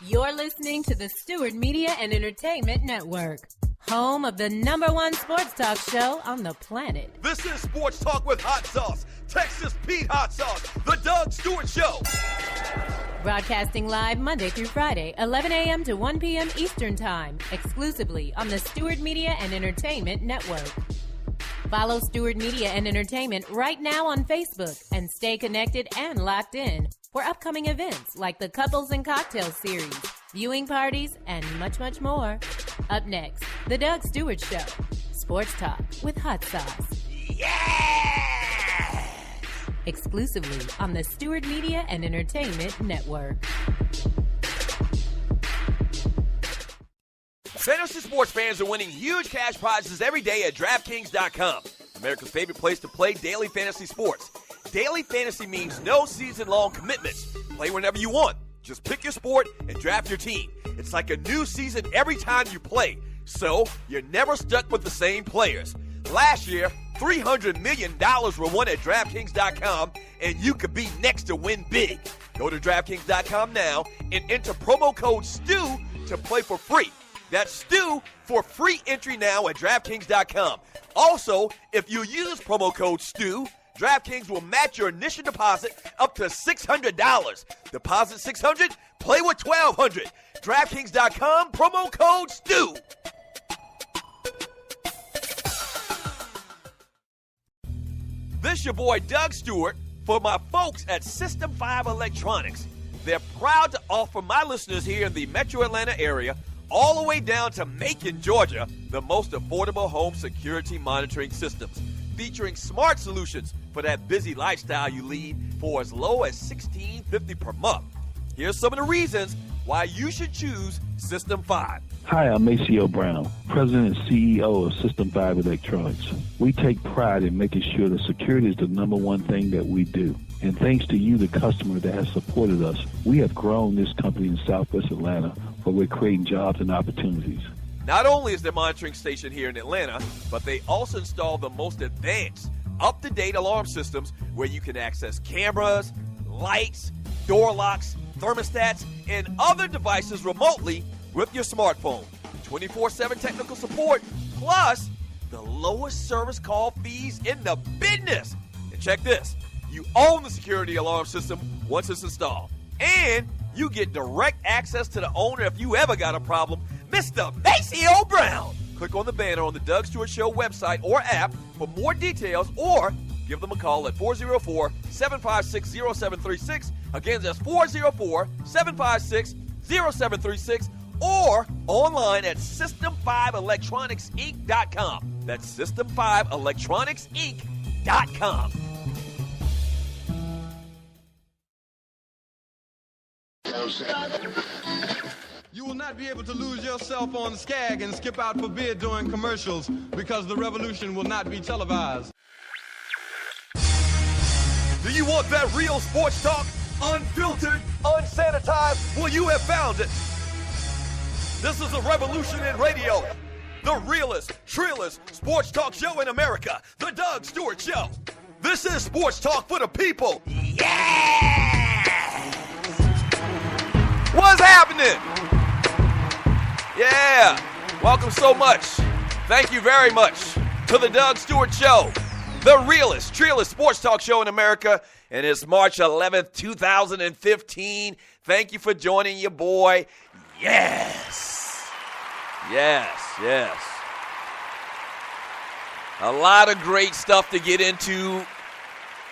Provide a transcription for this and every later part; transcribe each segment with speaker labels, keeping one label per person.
Speaker 1: You're listening to the Stewart Media and Entertainment Network, home of the #1 sports talk show on the planet.
Speaker 2: This is Sports Talk with Hot Sauce, Texas Pete Hot Sauce, the Doug Stewart Show.
Speaker 1: Broadcasting live Monday through Friday, 11 a.m. to 1 p.m. Eastern Time, exclusively on the Stewart Media and Entertainment Network. Follow Stewart Media and Entertainment right now on Facebook and stay connected and locked in for upcoming events like the Couples and Cocktails series, viewing parties, and much, much more. Up next, The Doug Stewart Show, Sports Talk with Hot Sauce.
Speaker 2: Yeah!
Speaker 1: Exclusively on the Stewart Media and Entertainment Network.
Speaker 2: Fantasy sports fans are winning huge cash prizes every day at DraftKings.com, America's favorite place to play daily fantasy sports. Daily fantasy means no season-long commitments. Play whenever you want. Just pick your sport and draft your team. It's like a new season every time you play, so you're never stuck with the same players. Last year, $300 million were won at DraftKings.com, and you could be next to win big. Go to DraftKings.com now and enter promo code STEW to play for free. That's STEW for free entry now at DraftKings.com. Also, if you use promo code STEW, DraftKings will match your initial deposit up to $600. Deposit $600, play with $1,200. DraftKings.com, promo code STEW. This your boy Doug Stewart for my folks at System 5 Electronics. They're proud to offer my listeners here in the Metro Atlanta area all the way down to Macon, Georgia, the most affordable home security monitoring systems, featuring smart solutions for that busy lifestyle you lead for as low as $16.50 per month. Here's some of the reasons why you should choose System 5.
Speaker 3: Hi, I'm Maceo Brown, President and CEO of System 5 Electronics. We take pride in making sure that security is the #1 thing that we do. And thanks to you, the customer that has supported us, we have grown this company in Southwest Atlanta, where we're creating jobs and opportunities.
Speaker 2: Not only is their monitoring station here in Atlanta, but they also install the most advanced, up-to-date alarm systems where you can access cameras, lights, door locks, thermostats, and other devices remotely with your smartphone. 24/7 technical support, plus the lowest service call fees in the business. And check this. You own the security alarm system once it's installed. And you get direct access to the owner if you ever got a problem, Mr. Maceo Brown. Click on the banner on the Doug Stewart Show website or app for more details, or give them a call at 404-756-0736. Again, that's 404-756-0736, or online at System5ElectronicsInc.com. That's System5ElectronicsInc.com.
Speaker 4: You will not be able to lose yourself on Skag and skip out for beer during commercials because the revolution will not be televised.
Speaker 2: Do you want that real sports talk? Unfiltered, unsanitized? Well, you have found it. This is a revolution in radio. The realest, trillest sports talk show in America. The Doug Stewart Show. This is sports talk for the people. Yeah! What's happening? Yeah. Welcome so much. Thank you very much to the Doug Stewart Show. The realest, trillest sports talk show in America. And it's March 11th, 2015. Thank you for joining your boy. Yes. Yes, yes. A lot of great stuff to get into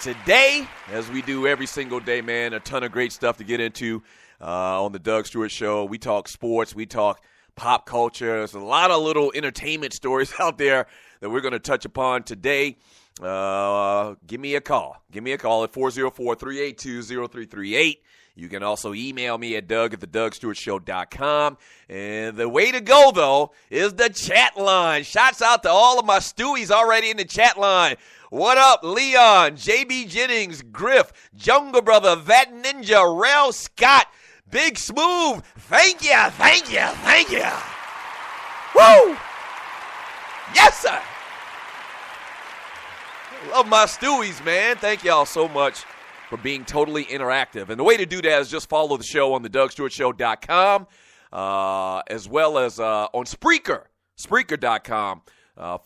Speaker 2: today, as we do every single day, man. A ton of great stuff to get into on the Doug Stewart Show. We talk sports. We talk pop culture. There's a lot of little entertainment stories out there that we're going to touch upon today. Give me a call. Give me a call at 404-382-0338. You can also email me at doug@thedougstewartshow.com. And the way to go, though, is the chat line. Shouts out to all of my Stewies already in the chat line. What up, Leon, JB Jennings, Griff, Jungle Brother, That Ninja, Rel Scott, Big Smooth. Thank you, thank you, thank you. Woo! Yes, sir. Love my Stewies, man. Thank y'all so much for being totally interactive. And the way to do that is just follow the show on the DougStewartShow.com, as well as on Spreaker, Spreaker.com.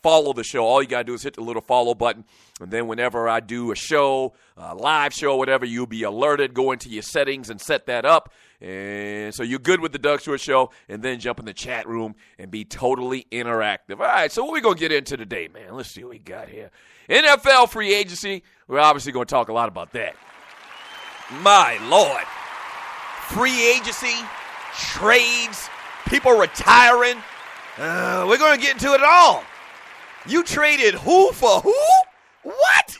Speaker 2: Follow the show. All you got to do is hit the little follow button. And then whenever I do a show, a live show, whatever, you'll be alerted. Go into your settings and set that up. And so you're good with the Doug Stewart Show. And then jump in the chat room and be totally interactive. All right, so what we going to get into today, man? Let's see what we got here. NFL free agency. We're obviously going to talk a lot about that. My Lord. Free agency, trades, people retiring. We're going to get into it all. You traded who for who? What?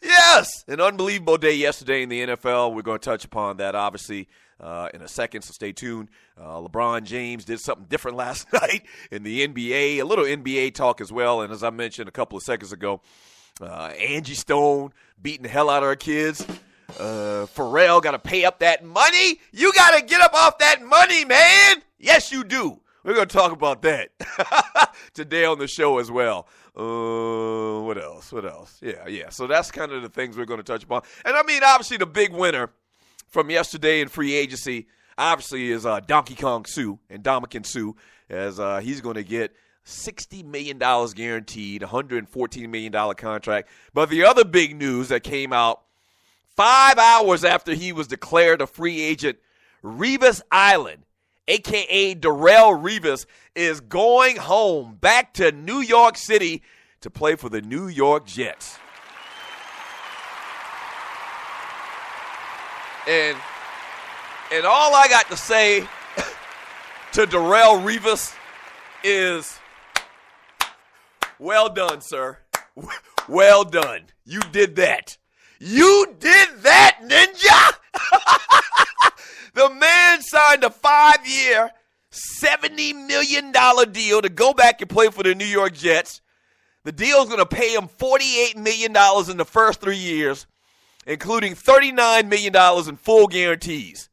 Speaker 2: Yes. An unbelievable day yesterday in the NFL. We're going to touch upon that, obviously, in a second, so stay tuned. LeBron James did something different last night in the NBA, a little NBA talk as well. And as I mentioned a couple of seconds ago, Angie Stone beating the hell out of her kids. Pharrell got to pay up that money. You got to get up off that money, man. Yes, you do. We're going to talk about that today on the show as well. What else? Yeah. So that's kind of the things we're going to touch upon. And, I mean, obviously the big winner from yesterday in free agency, obviously, is Donkey Kong Sue and Dominican Sue, as he's going to get $60 million guaranteed, $114 million contract. But the other big news that came out 5 hours after he was declared a free agent, Revis Island, a.k.a. Darrelle Revis, is going home back to New York City to play for the New York Jets. And all I got to say to Darrelle Revis is, well done, sir. Well done. You did that. You did that, ninja! The man signed a 5-year, $70 million deal to go back and play for the New York Jets. The deal's going to pay him $48 million in the first 3 years, including $39 million in full guarantees.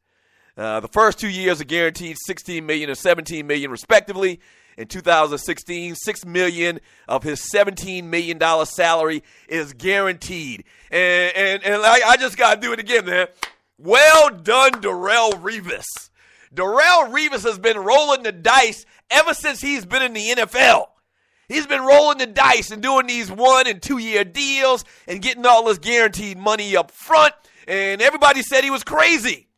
Speaker 2: The first 2 years are guaranteed $16 million and $17 million respectively. In 2016, $6 million of his $17 million salary is guaranteed. And I just got to do it again, man. Well done, Darrelle Revis. Darrelle Revis has been rolling the dice ever since he's been in the NFL. He's been rolling the dice and doing these 1 and 2 year deals and getting all this guaranteed money up front. And everybody said he was crazy.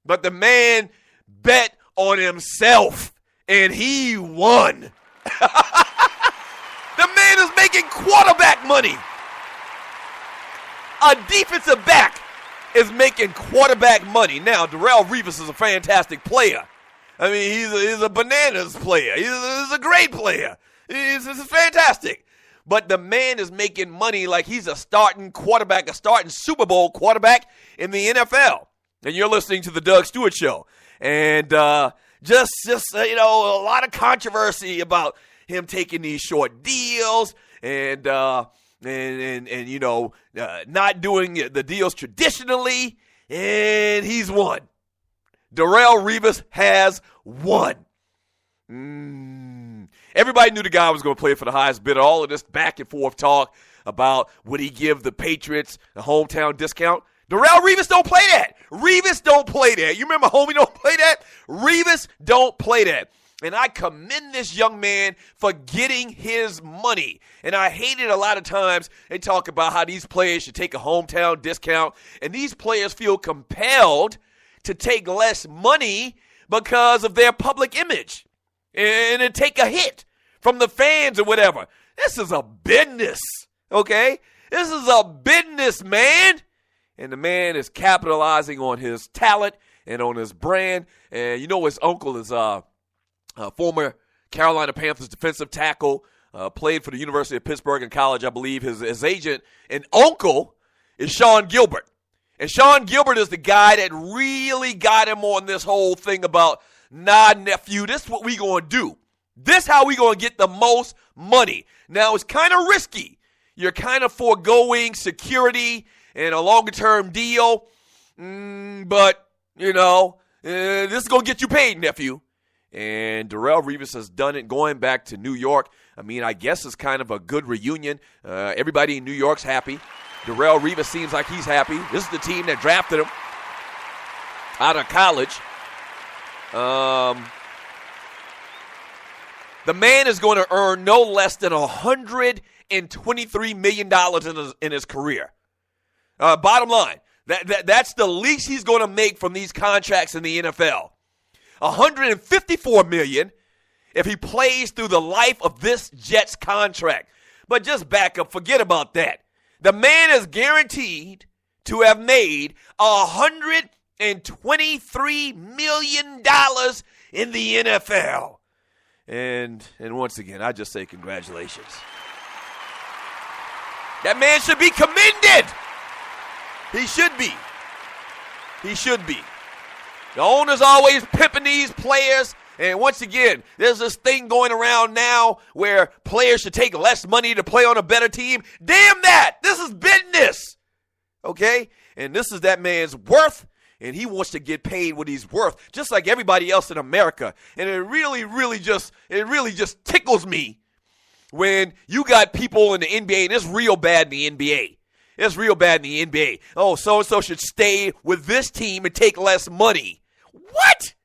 Speaker 2: But the man bet on himself, and he won. The man is making quarterback money. A defensive back is making quarterback money. Now, Darrelle Revis is a fantastic player. I mean, he's a bananas player. He's a great player. He's fantastic. But the man is making money like he's a starting quarterback, a starting Super Bowl quarterback in the NFL. And you're listening to the Doug Stewart Show. And just a lot of controversy about him taking these short deals and not doing the deals traditionally. And he's won. Darrelle Revis has won. Everybody knew the guy was going to play for the highest bidder. All of this back and forth talk about would he give the Patriots a hometown discount. Darrelle Revis don't play that. Revis don't play that. You remember homie don't play that? Revis don't play that. And I commend this young man for getting his money. And I hate it a lot of times. They talk about how these players should take a hometown discount. And these players feel compelled to take less money because of their public image. And to take a hit from the fans or whatever. This is a business, okay? This is a business, man. And the man is capitalizing on his talent and on his brand. And you know his uncle is former Carolina Panthers defensive tackle, played for the University of Pittsburgh in college, I believe. His agent and uncle is Sean Gilbert. And Sean Gilbert is the guy that really got him on this whole thing about, nah, nephew, this is what we going to do. This how we going to get the most money. Now, it's kind of risky. You're kind of foregoing security and a longer-term deal. But, this is going to get you paid, nephew. And Darrelle Revis has done it going back to New York. I mean, I guess it's kind of a good reunion. Everybody in New York's happy. Darrelle Revis seems like he's happy. This is the team that drafted him out of college. The man is going to earn no less than $123 million in his career. Bottom line, that's the least he's going to make from these contracts in the NFL. $154 million if he plays through the life of this Jets contract. But just back up, forget about that. The man is guaranteed to have made $123 million in the NFL. And once again, I just say congratulations. That man should be commended. He should be. He should be. The owner's always pimping these players. And once again, there's this thing going around now where players should take less money to play on a better team. Damn that. This is business. Okay? And this is that man's worth. And he wants to get paid what he's worth, just like everybody else in America. And it really just tickles me when you got people in the NBA, and it's real bad in the NBA. It's real bad in the NBA. Oh, so-and-so should stay with this team and take less money. What?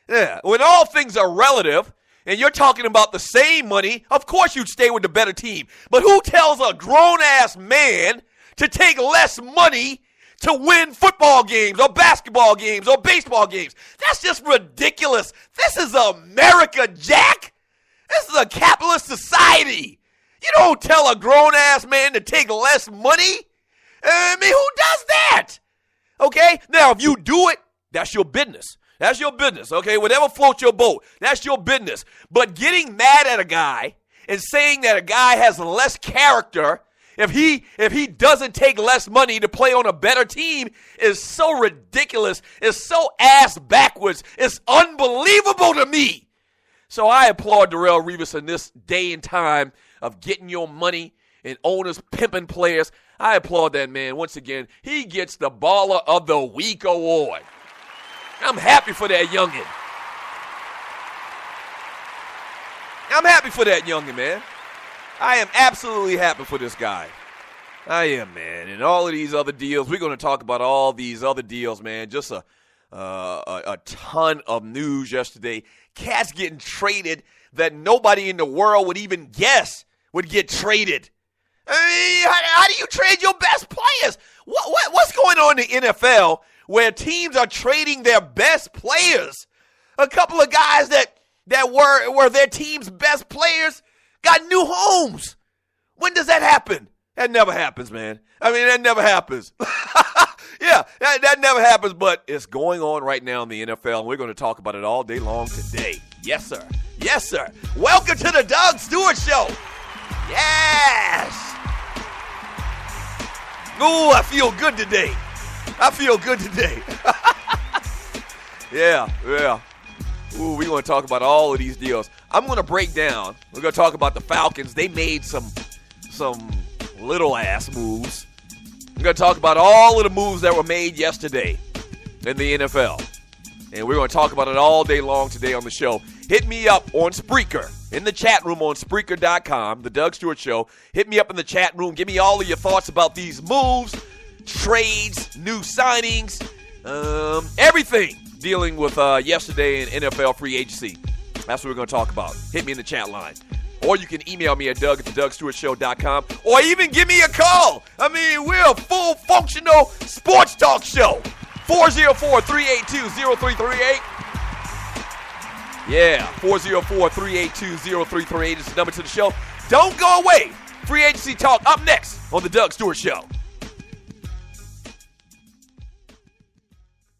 Speaker 2: Yeah, when all things are relative, and you're talking about the same money, of course you'd stay with the better team. But who tells a grown-ass man to take less money to win football games or basketball games or baseball games? That's just ridiculous. This is America, Jack. This is a capitalist society. You don't tell a grown-ass man to take less money. I mean, who does that? Okay? Now, if you do it, that's your business. That's your business, okay? Whatever floats your boat, that's your business. But getting mad at a guy and saying that a guy has less character if he doesn't take less money to play on a better team is so ridiculous. It's so ass backwards. It's unbelievable to me. So I applaud Darrelle Revis in this day and time of getting your money and owners pimping players. I applaud that man. Once again, he gets the Baller of the Week award. I'm happy for that youngin. I'm happy for that youngin, man. I am absolutely happy for this guy. I am, man. And all of these other deals, we're going to talk about all these other deals, man. Just a ton of news yesterday. Cats getting traded that nobody in the world would even guess would get traded. I mean, how do you trade your best players? What's going on in the NFL where teams are trading their best players? A couple of guys that were their team's best players got new homes. When does that happen? That never happens, man. I mean, that never happens. Yeah, that never happens, but it's going on right now in the NFL, and we're going to talk about it all day long today. Yes, sir. Yes, sir. Welcome to the Doug Stewart Show. Yes. Ooh, I feel good today. Yeah. Ooh, we're going to talk about all of these deals. I'm going to break down. We're going to talk about the Falcons. They made some little ass moves. We're going to talk about all of the moves that were made yesterday in the NFL. And we're going to talk about it all day long today on the show. Hit me up on Spreaker, in the chat room on Spreaker.com, the Doug Stewart Show. Hit me up in the chat room. Give me all of your thoughts about these moves, trades, new signings, everything dealing with yesterday in NFL free agency. That's what we're going to talk about. Hit me in the chat line. Or you can email me at Doug@DougStewartShow.com. Or even give me a call. I mean, we're a full functional sports talk show. 404-382-0338. Yeah, 404-382-0338 is the number to the show. Don't go away. Free agency talk up next on the Doug Stewart Show.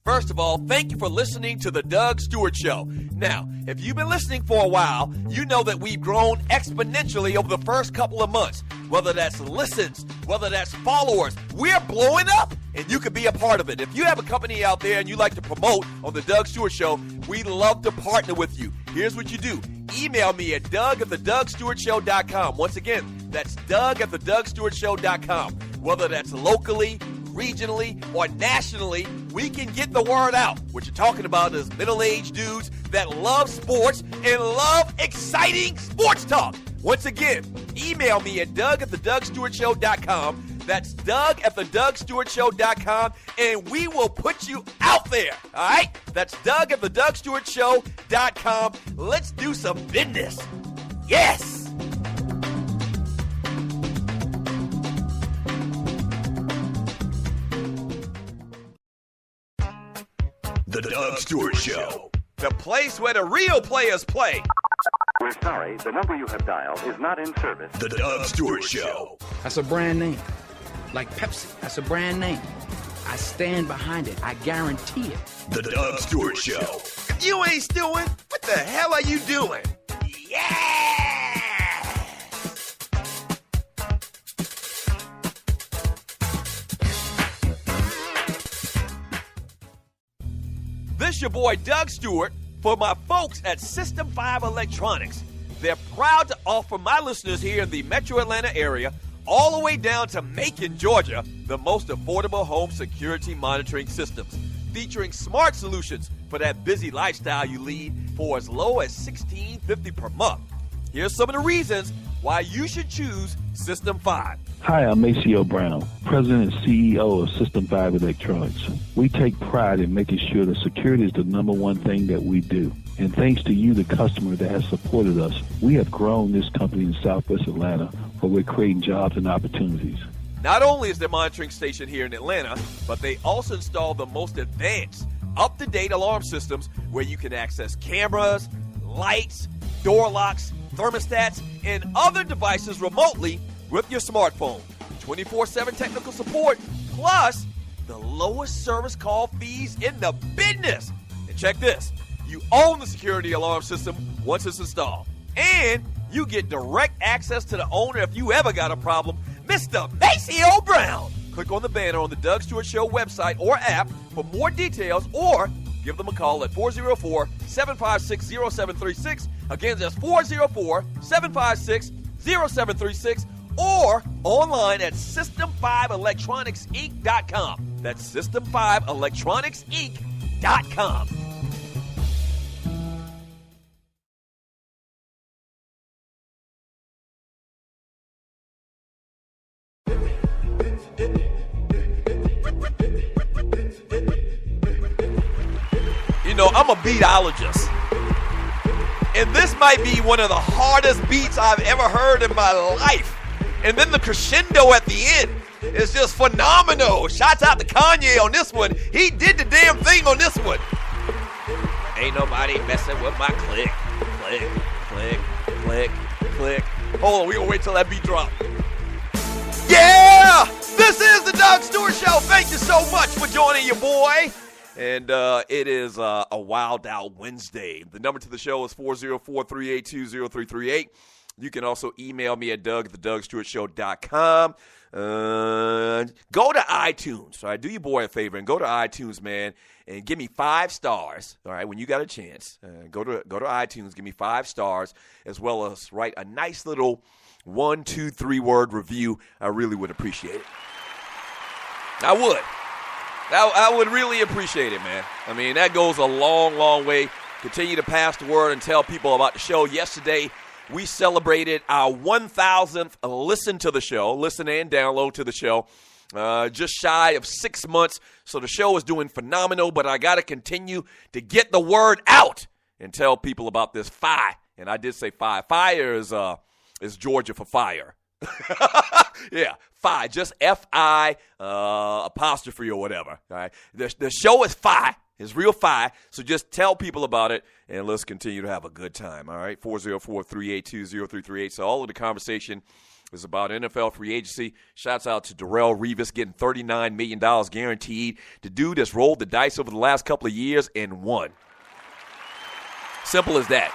Speaker 2: First of all, thank you for listening to the Doug Stewart Show. Now, if you've been listening for a while, you know that we've grown exponentially over the first couple of months. Whether that's listens, whether that's followers, we're blowing up, and you can be a part of it. If you have a company out there and you like to promote on the Doug Stewart Show, we'd love to partner with you. Here's what you do. Email me at Doug@DougStewartShow.com. Once again, that's Doug@DougStewartShow.com. Whether that's locally, regionally, or nationally, we can get the word out. What you're talking about is middle-aged dudes that love sports and love exciting sports talk. Once again, email me at Doug@DougStewartShow.com. That's Doug at theDougStewartShow.com, and we will put you out there, all right? That's Doug at theDougStewartShow.com. Let's do some business. Yes! The Doug Stewart Show. The place where the real players play.
Speaker 5: We're sorry, the number you have dialed is not in service.
Speaker 2: The Doug Stewart Show.
Speaker 6: That's a brand name. Like Pepsi, that's a brand name. I stand behind it. I guarantee it.
Speaker 2: The Doug Stewart Show. If you ain't stewing, what the hell are you doing? Yeah! This your boy Doug Stewart for my folks at System 5 Electronics. They're proud to offer my listeners here in the Metro Atlanta area all the way down to Macon, Georgia, the most affordable home security monitoring systems, featuring smart solutions for that busy lifestyle you lead for as low as $16.50 per month. Here's some of the reasons why you should choose System 5.
Speaker 3: Hi, I'm Maceo Brown, President and CEO of System 5 Electronics. We take pride in making sure that security is the number one thing that we do. And thanks to you, the customer that has supported us, we have grown this company in Southwest Atlanta, where we're creating jobs and opportunities.
Speaker 2: Not only is their monitoring station here in Atlanta, but they also install the most advanced, up-to-date alarm systems where you can access cameras, lights, door locks, thermostats, and other devices remotely with your smartphone. 24/7 technical support, plus the lowest service call fees in the business. And check this. You own the security alarm system once it's installed. And you get direct access to the owner if you ever got a problem, Mr. Maceo Brown. Click on the banner on the Doug Stewart Show website or app for more details, or give them a call at 404-756-0736. Again, that's 404-756-0736, or online at System5ElectronicsInc.com. That's System5ElectronicsInc.com. You know, I'm a beatologist, and this might be one of the hardest beats I've ever heard in my life. And then the crescendo at the end is just phenomenal. Shouts out to Kanye on this one. He did the damn thing on this one. Ain't nobody messing with my click. Click, click, click, click. Hold on, we gonna wait till that beat drop. Yeah! This is the Doug Stewart Show. Thank you so much for joining your boy. And it is a Wild Out Wednesday. The number to the show is 404-382-0338. You can also email me at doug@thedougstewartshow.com. Go to iTunes. All right, do your boy a favor and go to iTunes, man, and give me 5 stars. All right, when you got a chance, go to iTunes, give me 5 stars, as well as write a nice little 1, 2, 3 word review. I really would appreciate it. I would really appreciate it, man. I mean, that goes a long, long way. Continue to pass the word and tell people about the show. Yesterday, we celebrated our 1,000th listen and download to the show. Just shy of 6 months. So the show is doing phenomenal, but I got to continue to get the word out and tell people about this FI. And I did say FI. Fire is Georgia for fire. Yeah, FI, just F-I apostrophe or whatever. All right, the show is FI. It's real FI, so just tell people about it, and let's continue to have a good time, all right? 404-382-0338. So all of the conversation is about NFL free agency. Shouts out to Darrelle Revis getting $39 million guaranteed. The dude that's rolled the dice over the last couple of years and won. Simple as that.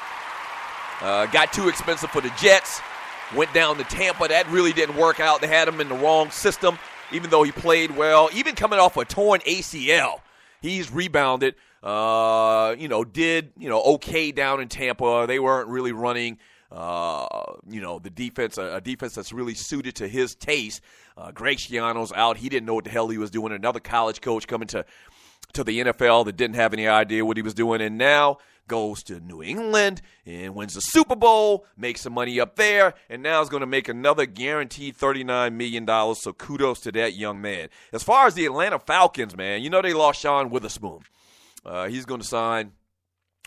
Speaker 2: Got too expensive for the Jets. Went down to Tampa. That really didn't work out. They had him in the wrong system, even though he played well. Even coming off a torn ACL. He's rebounded, did okay down in Tampa. They weren't really running, the defense, a defense that's really suited to his taste. Greg Schiano's out. He didn't know what the hell he was doing. Another college coach coming to the NFL that didn't have any idea what he was doing. And now goes to New England and wins the Super Bowl, makes some money up there, and now is going to make another guaranteed $39 million, so kudos to that young man. As far as the Atlanta Falcons, man, you know they lost Sean Witherspoon. He's going to sign,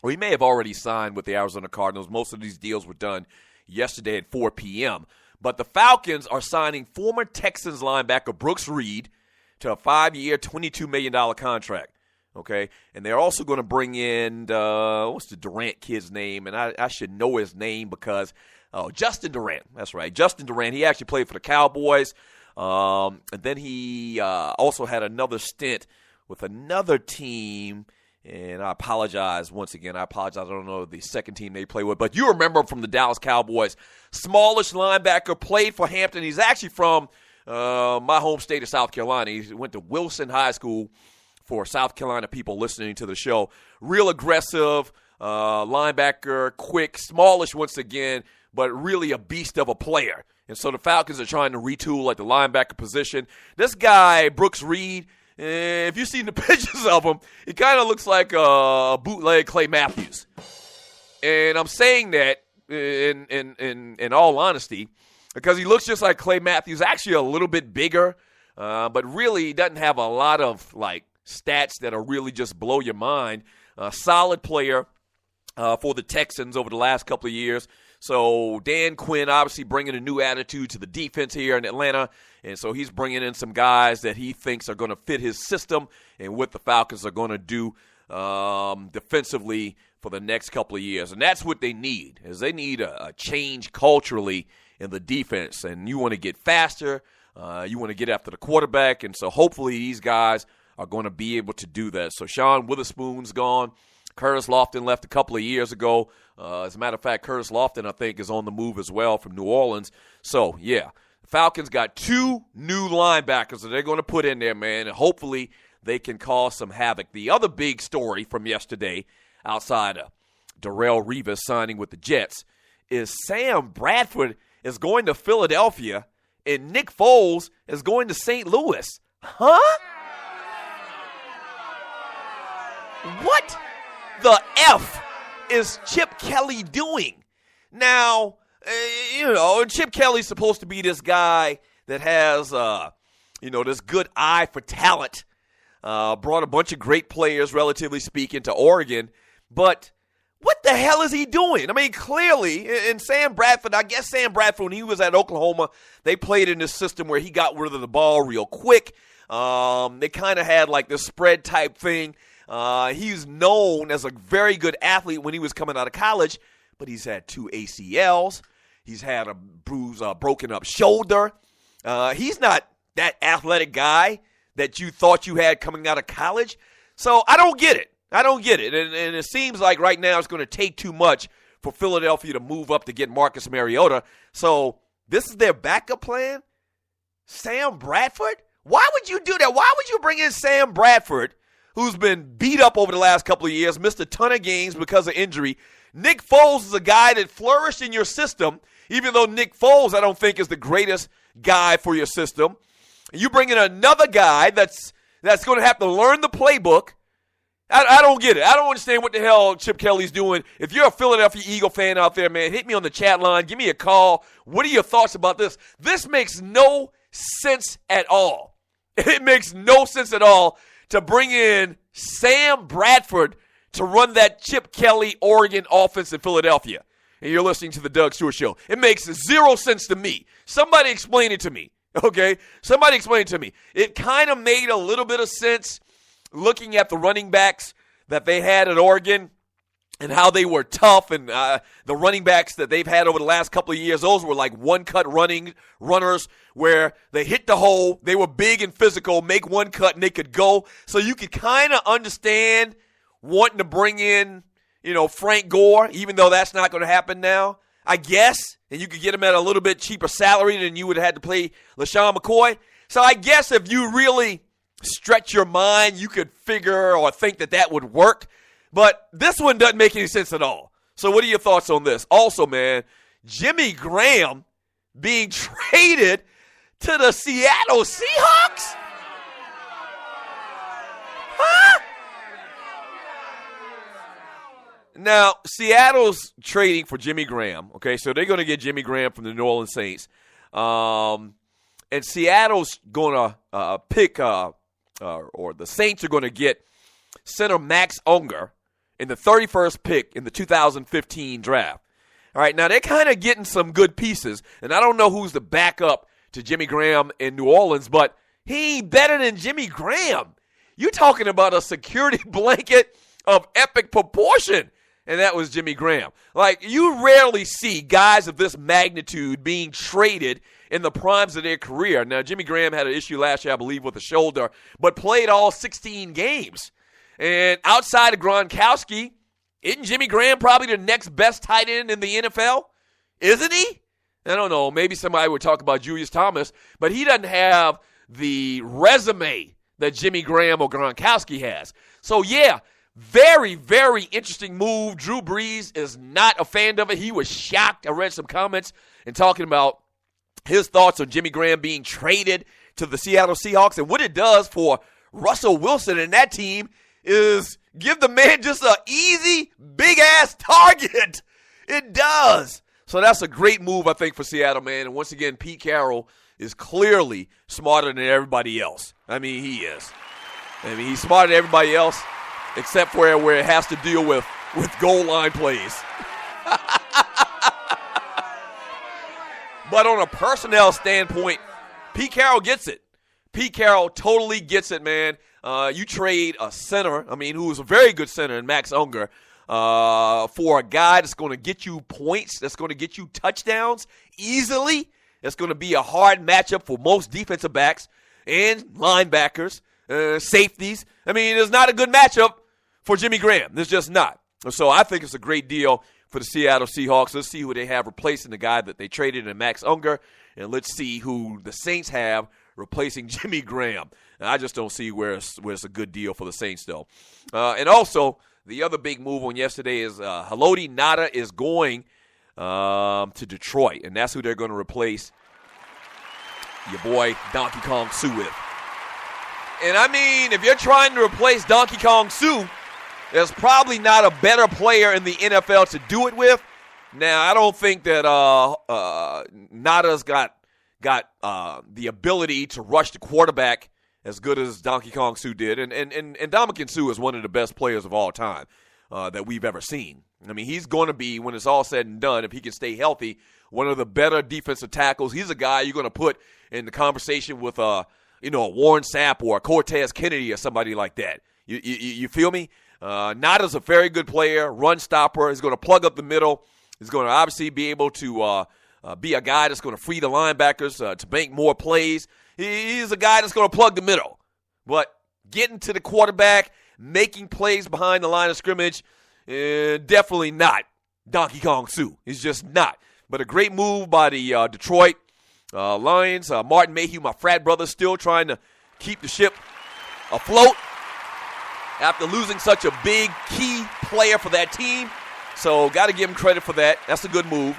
Speaker 2: or he may have already signed with the Arizona Cardinals. Most of these deals were done yesterday at 4 p.m., but the Falcons are signing former Texans linebacker Brooks Reed to a 5-year, $22 million contract. Okay, and they're also going to bring in, what's the Durant kid's name? And I should know his name because, Justin Durant. That's right, Justin Durant. He actually played for the Cowboys. And then he also had another stint with another team. And I apologize once again. I don't know the second team they play with. But you remember him from the Dallas Cowboys. Smallish linebacker, played for Hampton. He's actually from my home state of South Carolina. He went to Wilson High School. For South Carolina people listening to the show, real aggressive, linebacker, quick, smallish once again, but really a beast of a player. And so the Falcons are trying to retool at the linebacker position. This guy, Brooks Reed, if you've seen the pictures of him, he kind of looks like a bootleg Clay Matthews. And I'm saying that in all honesty because he looks just like Clay Matthews, actually a little bit bigger, but really he doesn't have a lot of, like, stats that are really just blow your mind. Solid player for the Texans over the last couple of years. So Dan Quinn obviously bringing a new attitude to the defense here in Atlanta, and so he's bringing in some guys that he thinks are going to fit his system and what the Falcons are going to do defensively for the next couple of years. And that's what they need, is they need a change culturally in the defense. And you want to get faster, you want to get after the quarterback, and so hopefully these guys are going to be able to do that. So Sean Witherspoon's gone. Curtis Lofton left a couple of years ago. As a matter of fact, Curtis Lofton, I think, is on the move as well from New Orleans. So, yeah, the Falcons got 2 new linebackers that they're going to put in there, man, and hopefully they can cause some havoc. The other big story from yesterday, outside of Darrelle Revis signing with the Jets, is Sam Bradford is going to Philadelphia and Nick Foles is going to St. Louis. Huh? What the F is Chip Kelly doing? Now, Chip Kelly's supposed to be this guy that has, this good eye for talent. Brought a bunch of great players, relatively speaking, to Oregon. But what the hell is he doing? I mean, clearly, and Sam Bradford, I guess Sam Bradford, when he was at Oklahoma, they played in this system where he got rid of the ball real quick. They kind of had like this spread type thing. He's known as a very good athlete when he was coming out of college, but he's had 2 ACLs. He's had a broken up shoulder. He's not that athletic guy that you thought you had coming out of college. So I don't get it. And it seems like right now it's going to take too much for Philadelphia to move up to get Marcus Mariota. So this is their backup plan? Sam Bradford? Why would you do that? Why would you bring in Sam Bradford, who's been beat up over the last couple of years, missed a ton of games because of injury? Nick Foles is a guy that flourished in your system, even though Nick Foles I don't think is the greatest guy for your system. You bring in another guy that's going to have to learn the playbook. I don't get it. I don't understand what the hell Chip Kelly's doing. If you're a Philadelphia Eagle fan out there, man, hit me on the chat line. Give me a call. What are your thoughts about this? This makes no sense at all. It makes no sense at all to bring in Sam Bradford to run that Chip Kelly Oregon offense in Philadelphia. And you're listening to the Doug Stewart Show. It makes 0 sense to me. Somebody explain it to me, okay? Somebody explain it to me. It kind of made a little bit of sense looking at the running backs that they had at Oregon and how they were tough, and the running backs that they've had over the last couple of years, those were like one-cut runners where they hit the hole, they were big and physical, make one cut, and they could go. So you could kind of understand wanting to bring in, Frank Gore, even though that's not going to happen now, I guess, and you could get him at a little bit cheaper salary than you would have had to pay LaShawn McCoy. So I guess if you really stretch your mind, you could figure or think that would work. But this one doesn't make any sense at all. So what are your thoughts on this? Also, man, Jimmy Graham being traded to the Seattle Seahawks? Huh? Now, Seattle's trading for Jimmy Graham, okay? So they're going to get Jimmy Graham from the New Orleans Saints. And Seattle's going to pick, or the Saints are going to get center Max Unger in the 31st pick in the 2015 draft. All right, now they're kind of getting some good pieces, and I don't know who's the backup to Jimmy Graham in New Orleans, but he ain't better than Jimmy Graham. You're talking about a security blanket of epic proportion, and that was Jimmy Graham. Like, you rarely see guys of this magnitude being traded in the primes of their career. Now, Jimmy Graham had an issue last year, I believe, with a shoulder, but played all 16 games. And outside of Gronkowski, isn't Jimmy Graham probably the next best tight end in the NFL? Isn't he? I don't know. Maybe somebody would talk about Julius Thomas, but he doesn't have the resume that Jimmy Graham or Gronkowski has. So, yeah, very, very interesting move. Drew Brees is not a fan of it. He was shocked. I read some comments and talking about his thoughts on Jimmy Graham being traded to the Seattle Seahawks. And what it does for Russell Wilson and that team is give the man just an easy, big-ass target. It does. So that's a great move, I think, for Seattle, man. And once again, Pete Carroll is clearly smarter than everybody else. I mean, he is. I mean, he's smarter than everybody else, except for where it has to deal with goal line plays. But on a personnel standpoint, Pete Carroll gets it. Pete Carroll totally gets it, man. You trade a center, who was a very good center in Max Unger, for a guy that's going to get you points, that's going to get you touchdowns easily. It's going to be a hard matchup for most defensive backs and linebackers, safeties. It's not a good matchup for Jimmy Graham. It's just not. So I think it's a great deal for the Seattle Seahawks. Let's see who they have replacing the guy that they traded in Max Unger, and let's see who the Saints have replacing Jimmy Graham. And I just don't see where it's a good deal for the Saints, though. And also, the other big move on yesterday is Haloti Ngata is going to Detroit, and that's who they're going to replace your boy Donkey Kong Suh with. And if you're trying to replace Donkey Kong Suh, there's probably not a better player in the NFL to do it with. Now, I don't think that Ngata's got the ability to rush the quarterback as good as Donkey Kong Suh did. And Ndamukong Suh is one of the best players of all time that we've ever seen. He's going to be, when it's all said and done, if he can stay healthy, one of the better defensive tackles. He's a guy you're going to put in the conversation with a Warren Sapp or a Cortez Kennedy or somebody like that. You feel me? Ngata's a very good player, run stopper. He's going to plug up the middle. He's going to obviously be able to be a guy that's going to free the linebackers to make more plays. He's a guy that's going to plug the middle. But getting to the quarterback, making plays behind the line of scrimmage, definitely not Donkey Kong Suh. He's just not. But a great move by the Detroit Lions. Martin Mayhew, my frat brother, still trying to keep the ship afloat after losing such a big key player for that team. So got to give him credit for that. That's a good move.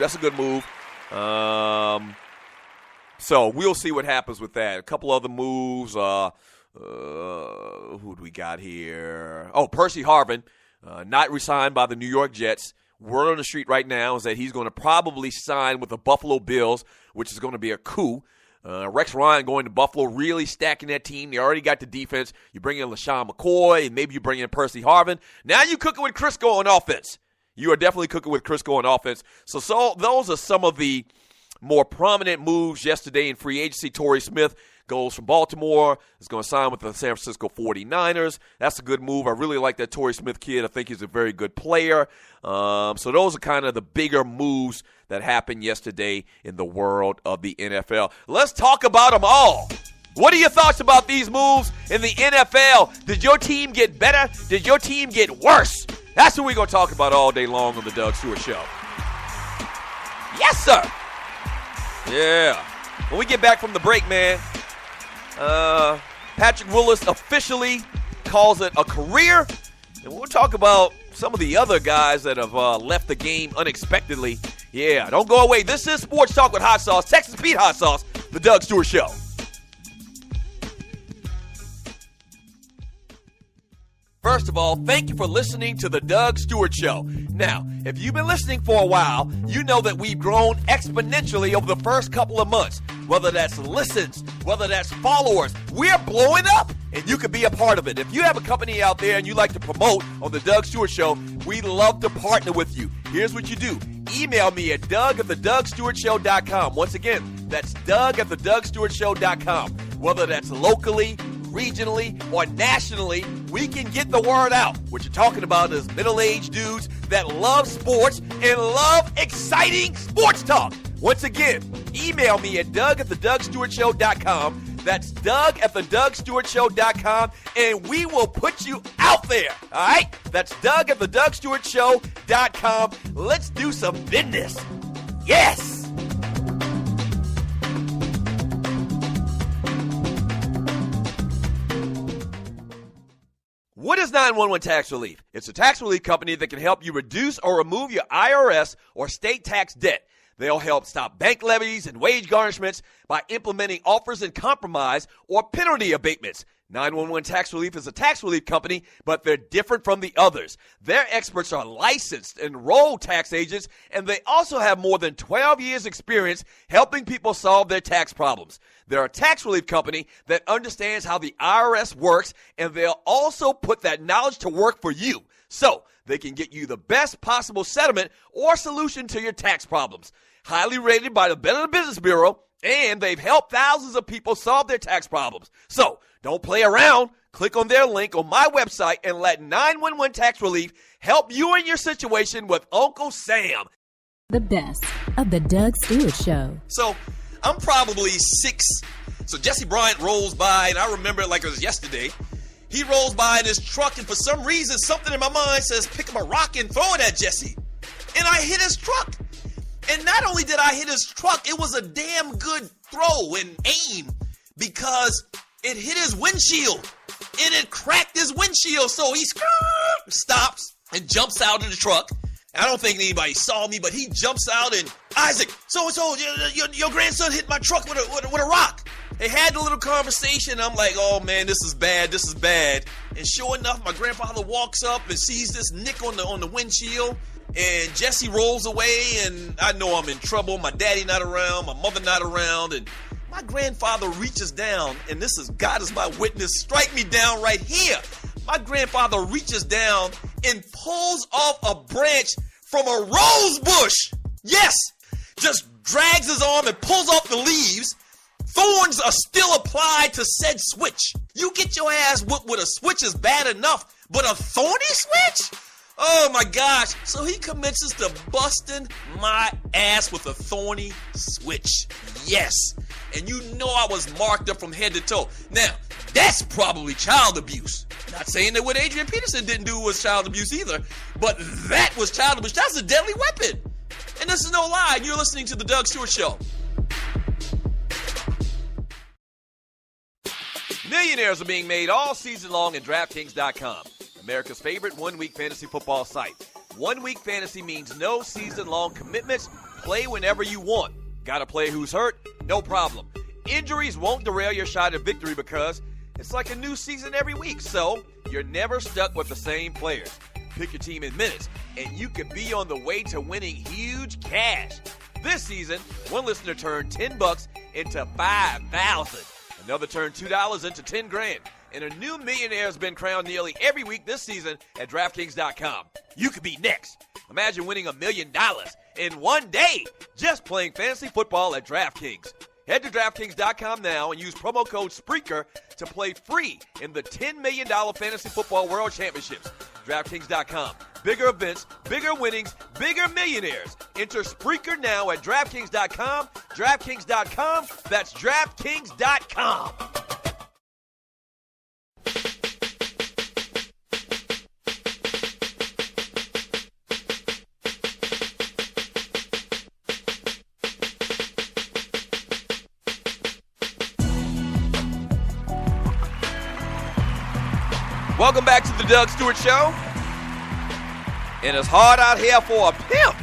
Speaker 2: So we'll see what happens with that. A couple other moves. Who do we got here? Oh, Percy Harvin, not re-signed by the New York Jets. Word on the street right now is that he's going to probably sign with the Buffalo Bills, which is going to be a coup. Rex Ryan going to Buffalo, really stacking that team. They already got the defense. You bring in LaShawn McCoy, and maybe you bring in Percy Harvin. Now you cooking with Crisco on offense. You are definitely cooking with Crisco on offense. So those are some of the more prominent moves yesterday in free agency. Torrey Smith goes from Baltimore. Is going to sign with the San Francisco 49ers. That's a good move. I really like that Torrey Smith kid. I think he's a very good player. So those are kind of the bigger moves that happened yesterday in the world of the NFL. Let's talk about them all. What are your thoughts about these moves in the NFL? Did your team get better? Did your team get worse? That's what we're going to talk about all day long on the Doug Stewart Show. Yes, sir. Yeah. When we get back from the break, man, Patrick Willis officially calls it a career. And we'll talk about some of the other guys that have left the game unexpectedly. Yeah, don't go away. This is Sports Talk with Hot Sauce, Texas Pete Hot Sauce, the Doug Stewart Show. First of all, thank you for listening to the Doug Stewart Show. Now, if you've been listening for a while, you know that we've grown exponentially over the first couple of months. Whether that's listens, whether that's followers, we're blowing up, and you can be a part of it. If you have a company out there and you like to promote on the Doug Stewart Show, we'd love to partner with you. Here's what you do. Email me at doug@thedougstewartshow.com. Once again, that's doug@thedougstewartshow.com. Whether that's locally, regionally, or nationally, we can get the word out. What you're talking about is middle-aged dudes that love sports and love exciting sports talk. Once again, email me at doug@thedougstewartshow.com. That's doug@thedougstewartshow.com, and we will put you out there. All right? That's doug@thedougstewartshow.com. Let's do some business. Yes! What is 911 Tax Relief? It's a tax relief company that can help you reduce or remove your IRS or state tax debt. They'll help stop bank levies and wage garnishments by implementing offers in compromise or penalty abatements. 911 Tax Relief is a tax relief company, but they're different from the others. Their experts are licensed, enrolled tax agents, and they also have more than 12 years' experience helping people solve their tax problems. They're a tax relief company that understands how the IRS works, and they'll also put that knowledge to work for you, so they can get you the best possible settlement or solution to your tax problems. Highly rated by the Better Business Bureau, and they've helped thousands of people solve their tax problems. So, don't play around. Click on their link on my website and let 911 Tax Relief help you in your situation with Uncle Sam.
Speaker 1: The best of the Doug Stewart Show.
Speaker 7: So, I'm probably 6. So, Jesse Bryant rolls by, and I remember it like it was yesterday. He rolls by in his truck, and for some reason, something in my mind says, pick up a rock and throw it at Jesse. And I hit his truck. And not only did I hit his truck, it was a damn good throw and aim because it hit his windshield. And it cracked his windshield. So he stops and jumps out of the truck. I don't think anybody saw me, but he jumps out and, Isaac, so your grandson hit my truck with a rock. They had a little conversation. I'm like, oh man, this is bad. And sure enough, my grandfather walks up and sees this nick on the windshield. And Jesse rolls away, and I know I'm in trouble. My daddy not around, my mother not around, and my grandfather reaches down, and this is God is my witness. Strike me down right here. My grandfather reaches down and pulls off a branch from a rose bush. Yes, just drags his arm and pulls off the leaves. Thorns are still applied to said switch. You get your ass whooped with a switch is bad enough, but a thorny switch? Oh my gosh. So he commences to busting my ass with a thorny switch. Yes. And you know I was marked up from head to toe. Now, that's probably child abuse. Not saying that what Adrian Peterson didn't do was child abuse either, but that was child abuse. That's a deadly weapon. And this is no lie. You're listening to The Doug Stewart Show.
Speaker 2: Millionaires are being made all season long at DraftKings.com. America's favorite one-week fantasy football site. 1 week fantasy means no season-long commitments. Play whenever you want. Got a player who's hurt? No problem. Injuries won't derail your shot at victory because it's like a new season every week, so you're never stuck with the same players. Pick your team in minutes, and you could be on the way to winning huge cash. This season, one listener turned $10 into $5,000. Another turned $2 into $10,000. And a new millionaire has been crowned nearly every week this season at DraftKings.com. You could be next. Imagine winning $1 million in one day just playing fantasy football at DraftKings. Head to DraftKings.com now and use promo code SPREAKER to play free in the $10 million Fantasy Football World Championships. DraftKings.com. Bigger events, bigger winnings, bigger millionaires. Enter Spreaker now at DraftKings.com. DraftKings.com. That's DraftKings.com. Welcome back to the Doug Stewart Show. And it's hard out here for a pimp.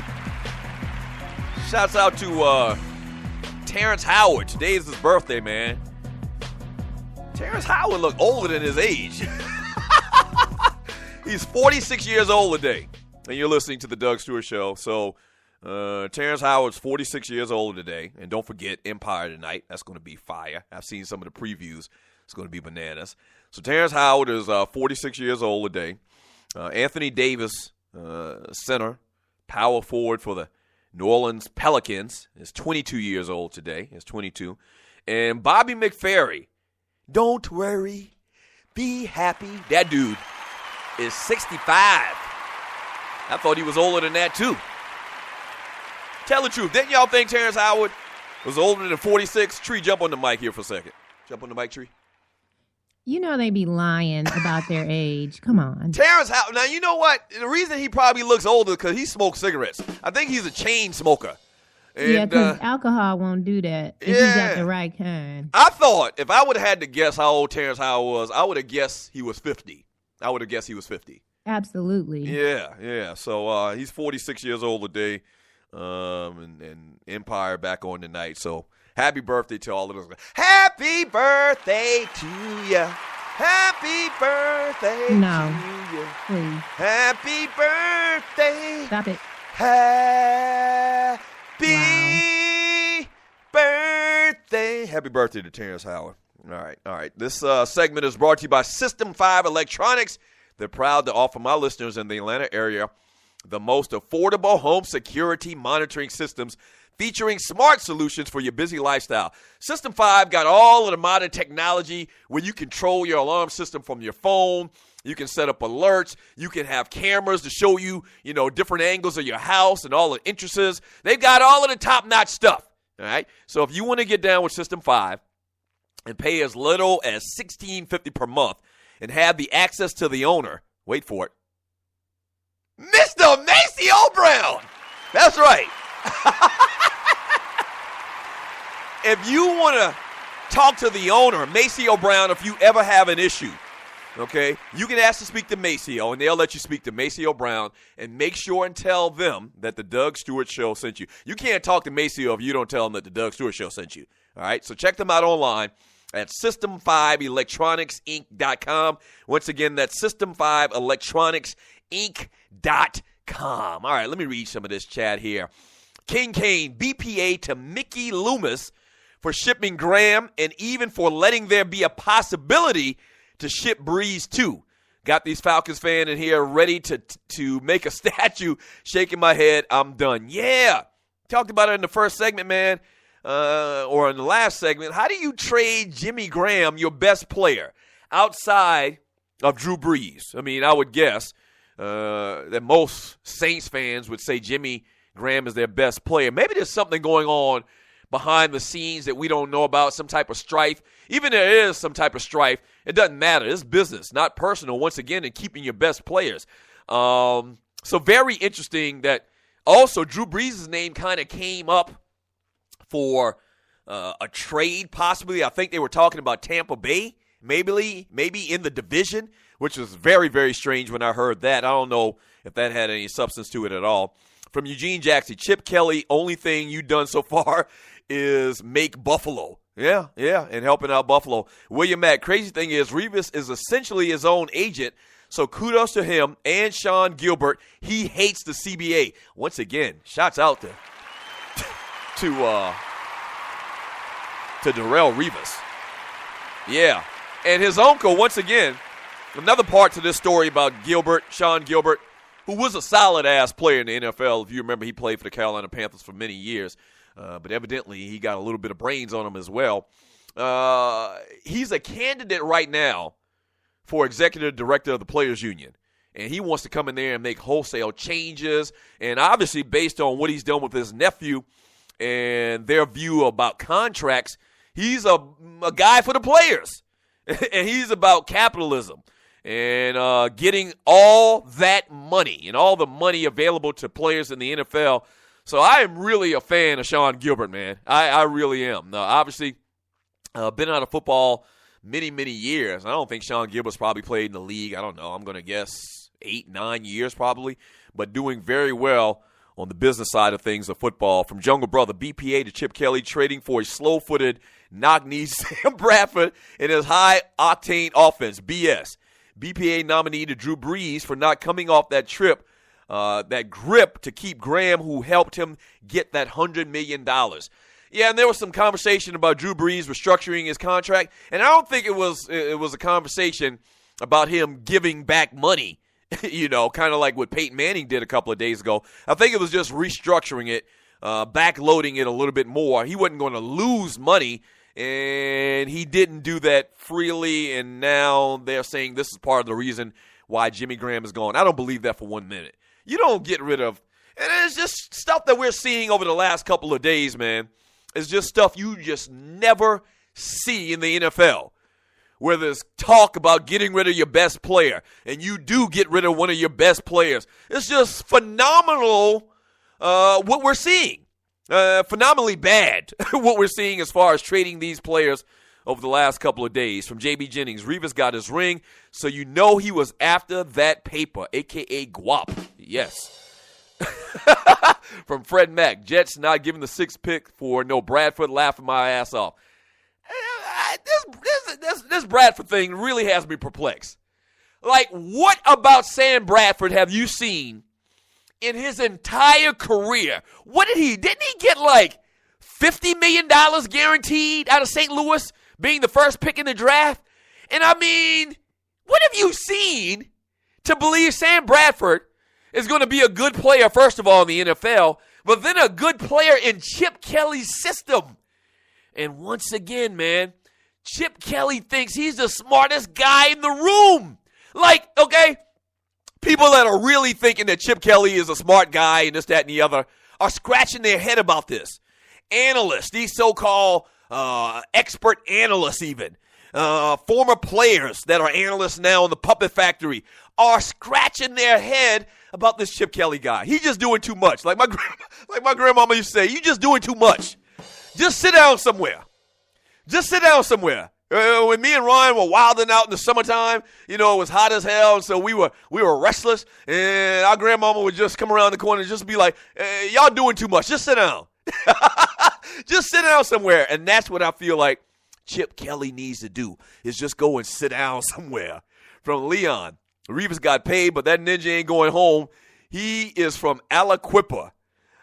Speaker 2: Shouts out to Terrence Howard. Today is his birthday, man. Terrence Howard looked older than his age. He's 46 years old today, and you're listening to the Doug Stewart Show. So Terrence Howard's 46 years old today, and don't forget Empire tonight. That's going to be fire. I've seen some of the previews. It's going to be bananas. So Terrence Howard is 46 years old today. Anthony Davis, center, power forward for the New Orleans Pelicans, is 22 years old today. He's 22. And Bobby McFerry, don't worry, be happy. That dude is 65. I thought he was older than that, too. Tell the truth. Didn't y'all think Terrence Howard was older than 46? Tree, jump on the mic here for a second. Jump on the mic, Tree.
Speaker 1: You know they be lying about their age. Come on.
Speaker 2: Terrence Howard. Now, you know what? The reason he probably looks older is because he smokes cigarettes. I think he's a chain smoker. And,
Speaker 1: yeah, because alcohol won't do that if you got the right kind.
Speaker 2: I thought if I would have had to guess how old Terrence Howard was, I would have guessed he was 50. I would have guessed he was 50.
Speaker 1: Absolutely.
Speaker 2: Yeah. So he's 46 years old today, and Empire back on tonight. So happy birthday to all of us. Happy birthday to you. Happy birthday to you.
Speaker 1: Please.
Speaker 2: Happy birthday.
Speaker 1: Stop it.
Speaker 2: Happy birthday. Happy birthday to Terrence Howard. All right. This segment is brought to you by System 5 Electronics. They're proud to offer my listeners in the Atlanta area the most affordable home security monitoring systems featuring smart solutions for your busy lifestyle. System 5 got all of the modern technology where you control your alarm system from your phone. You can set up alerts. You can have cameras to show you, different angles of your house and all the entrances. They've got all of the top-notch stuff, all right? So if you want to get down with System 5 and pay as little as $16.50 per month and have the access to the owner, wait for it, Mr. Maceo Brown. That's right. If you want to talk to the owner, Maceo Brown, if you ever have an issue, okay, you can ask to speak to Maceo, and they'll let you speak to Maceo Brown, and make sure and tell them that the Doug Stewart Show sent you. You can't talk to Maceo if you don't tell them that the Doug Stewart Show sent you. All right, so check them out online at System5electronicsinc.com. Once again, that's System5electronicsinc.com. All right, let me read some of this chat here. King Kane, BPA to Mickey Loomis for shipping Graham and even for letting there be a possibility to ship Breeze too. Got these Falcons fans in here ready to make a statue. Shaking my head, I'm done. Yeah, talked about it in the first segment, man, or in the last segment. How do you trade Jimmy Graham, your best player, outside of Drew Brees? I mean, I would guess that most Saints fans would say Jimmy Graham is their best player. Maybe there's something going on behind the scenes that we don't know about, some type of strife. Even if there is some type of strife, it doesn't matter. It's business, not personal, once again, in keeping your best players. So very interesting that also Drew Brees' name kind of came up for a trade, possibly. I think they were talking about Tampa Bay, maybe in the division, which was very, very strange when I heard that. I don't know if that had any substance to it at all. From Eugene Jackson, Chip Kelly, only thing you've done so far is make Buffalo. Yeah, and helping out Buffalo. William Mack, crazy thing is Revis is essentially his own agent, so kudos to him and Sean Gilbert. He hates the CBA. Once again, shouts out to Darrelle Revis. Yeah, and his uncle, once again, another part to this story about Gilbert, Sean Gilbert, who was a solid-ass player in the NFL. If you remember, he played for the Carolina Panthers for many years. But evidently he got a little bit of brains on him as well. He's a candidate right now for executive director of the Players Union. And he wants to come in there and make wholesale changes. And obviously, based on what he's done with his nephew and their view about contracts, he's a guy for the players. And he's about capitalism and getting all that money and all the money available to players in the NFL. So I am really a fan of Sean Gilbert, man. I really am. Now, obviously, been out of football many, many years. I don't think Sean Gilbert's probably played in the league. I don't know. I'm going to guess 8-9 years probably, but doing very well on the business side of things of football. From Jungle Brother, BPA to Chip Kelly, trading for a slow-footed, knock-knee Sam Bradford in his high-octane offense. BS. BPA nominee to Drew Brees for not coming off that trip, that grip to keep Graham, who helped him get that $100 million. Yeah, and there was some conversation about Drew Brees restructuring his contract, and I don't think it was a conversation about him giving back money, kind of like what Peyton Manning did a couple of days ago. I think it was just restructuring it, backloading it a little bit more. He wasn't going to lose money, and he didn't do that freely, and now they're saying this is part of the reason why Jimmy Graham is gone. I don't believe that for 1 minute. You don't get rid of, and it's just stuff that we're seeing over the last couple of days, man. It's just stuff you just never see in the NFL, where there's talk about getting rid of your best player, and you do get rid of one of your best players. It's just phenomenal what we're seeing. Phenomenally bad what we're seeing as far as trading these players over the last couple of days. From J.B. Jennings, Revis got his ring, so you know he was after that paper, a.k.a. guap. Yes. From Fred Mack, Jets not giving the 6th pick for no Bradford, laughing my ass off. This Bradford thing really has me perplexed. Like, what about Sam Bradford have you seen in his entire career? Didn't he get like $50 million guaranteed out of St. Louis being the first pick in the draft? And I mean, what have you seen to believe Sam Bradford is going to be a good player, first of all, in the NFL, but then a good player in Chip Kelly's system? And once again, man, Chip Kelly thinks he's the smartest guy in the room. Like, okay, people that are really thinking that Chip Kelly is a smart guy and this, that, and the other are scratching their head about this. Analysts, these so-called expert analysts even, former players that are analysts now in the Puppet Factory are scratching their head about this Chip Kelly guy. He's just doing too much. Like my grandmama used to say, you just doing too much. Just sit down somewhere. Just sit down somewhere. When me and Ryan were wilding out in the summertime, it was hot as hell, and so we were restless, and our grandmama would just come around the corner and just be like, hey, y'all doing too much. Just sit down. Just sit down somewhere. And that's what I feel like Chip Kelly needs to do, is just go and sit down somewhere. From Leon, Revis got paid, but that ninja ain't going home. He is from Aliquippa.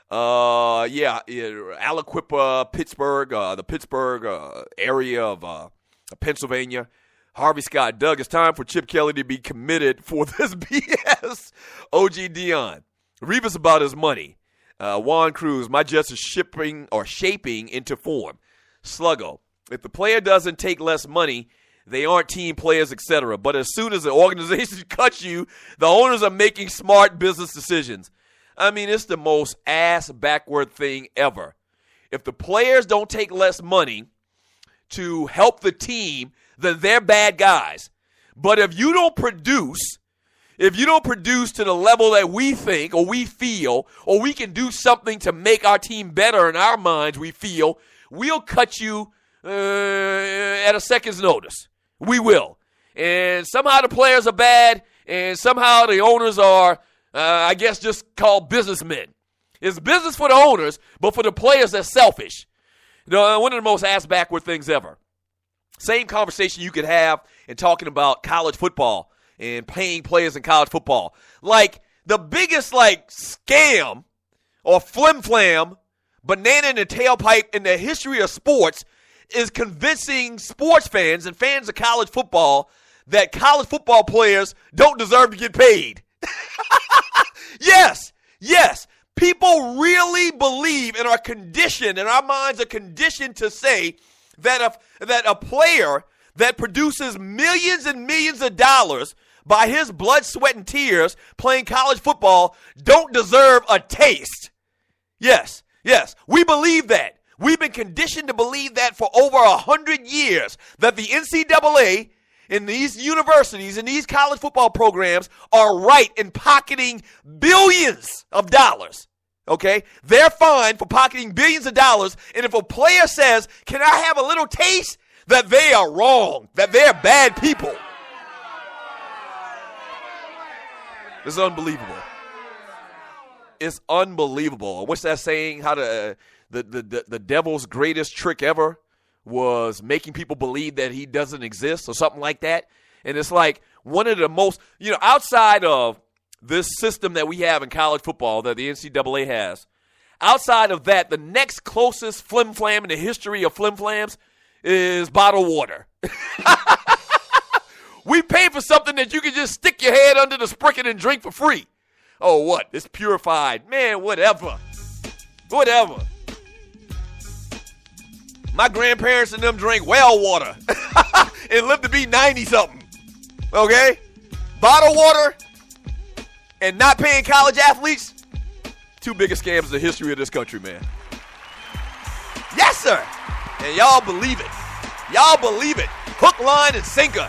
Speaker 2: Aliquippa, Pittsburgh, the Pittsburgh area of Pennsylvania. Harvey Scott, Doug, it's time for Chip Kelly to be committed for this BS. OG Dion, Revis about his money. Juan Cruz, my Jets are shaping into form. Sluggo, if the player doesn't take less money, they aren't team players, etc. But as soon as the organization cuts you, the owners are making smart business decisions. I mean, it's the most ass-backward thing ever. If the players don't take less money to help the team, then they're bad guys. But if you don't produce to the level that we think or we feel, or we can do something to make our team better in our minds, we feel, we'll cut you at a second's notice. We will. And somehow the players are bad, and somehow the owners are, I guess, just called businessmen. It's business for the owners, but for the players, they're selfish. One of the most ass-backward things ever. Same conversation you could have in talking about college football and paying players in college football. Like, the biggest, scam or flim-flam, banana in the tailpipe in the history of sports is convincing sports fans and fans of college football that college football players don't deserve to get paid. Yes. People really believe and are conditioned, and our minds are conditioned to say that a player that produces millions and millions of dollars by his blood, sweat, and tears playing college football don't deserve a taste. Yes, we believe that. We've been conditioned to believe that for over 100 years, that the NCAA and these universities and these college football programs are right in pocketing billions of dollars. Okay? They're fine for pocketing billions of dollars, and if a player says, can I have a little taste, that they are wrong, that they're bad people. It's unbelievable. It's unbelievable. What's that saying? How the devil's greatest trick ever was making people believe that he doesn't exist or something like that. And it's like, one of the most, outside of this system that we have in college football that the NCAA has, outside of that, the next closest flim-flam in the history of flim-flams is bottled water. We pay for something that you can just stick your head under the spigot and drink for free. Oh, what? It's purified. Man, whatever. Whatever. My grandparents and them drank well water and lived to be 90-something. Okay? Bottled water and not paying college athletes, two biggest scams in the history of this country, man. Yes, sir. And y'all believe it. Y'all believe it. Hook, line, and sinker.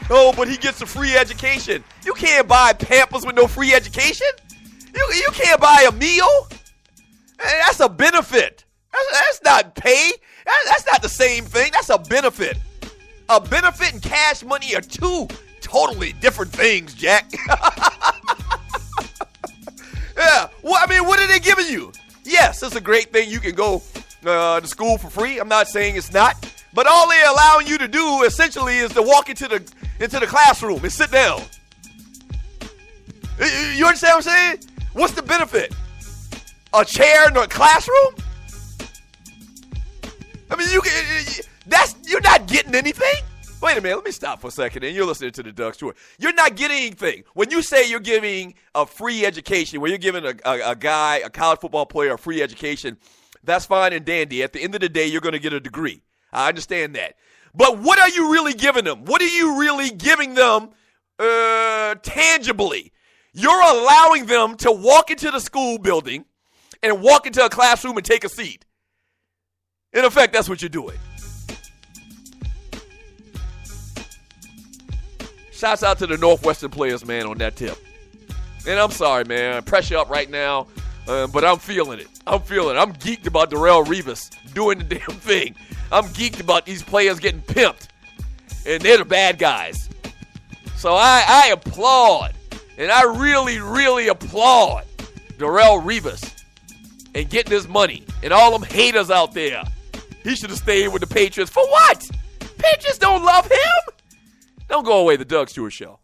Speaker 2: Oh, but he gets a free education. You can't buy Pampers with no free education. You can't buy a meal. That's a benefit. That's not pay. That's not the same thing. That's a benefit. A benefit and cash money are two totally different things, Jack. Yeah. Well, I mean, what are they giving you? Yes, it's a great thing. You can go to school for free. I'm not saying it's not. But all they're allowing you to do essentially is to walk into the classroom and sit down. You understand what I'm saying? What's the benefit? A chair in a classroom? I mean, you're not getting anything. Wait a minute, let me stop for a second, and you're listening to the Doug Stewart. You're not getting anything. When you say you're giving a free education, when you're giving a guy, a college football player, a free education, that's fine and dandy. At the end of the day, you're going to get a degree. I understand that. But what are you really giving them? What are you really giving them tangibly? You're allowing them to walk into the school building and walk into a classroom and take a seat. In effect, that's what you're doing. Shouts out to the Northwestern players, man, on that tip. And I'm sorry, man. Pressure up right now, but I'm feeling it. I'm geeked about Darrelle Revis doing the damn thing. I'm geeked about these players getting pimped, and they're the bad guys. So I applaud, and I really, really applaud Darrelle Revis and getting his money and all them haters out there. He should have stayed with the Patriots. For what? Patriots don't love him? Don't go away, the Doug Stewart Show.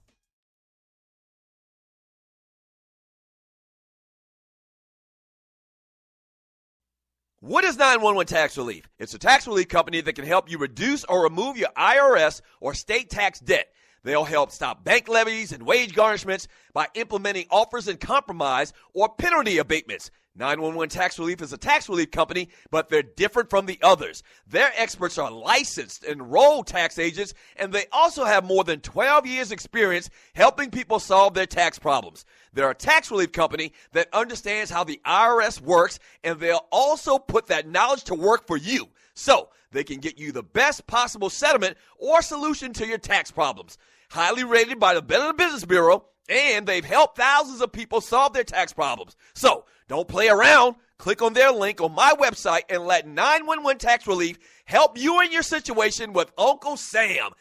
Speaker 2: What is 911 Tax Relief? It's a tax relief company that can help you reduce or remove your IRS or state tax debt. They'll help stop bank levies and wage garnishments by implementing offers and compromise or penalty abatements. 911 Tax Relief is a tax relief company, but they're different from the others. Their experts are licensed, enrolled tax agents, and they also have more than 12 years experience helping people solve their tax problems. They're a tax relief company that understands how the IRS works, and they'll also put that knowledge to work for you, so they can get you the best possible settlement or solution to your tax problems. Highly rated by the Better Business Bureau, and they've helped thousands of people solve their tax problems. So, don't play around. Click on their link on my website and let 911 Tax Relief help you in your situation with Uncle Sam.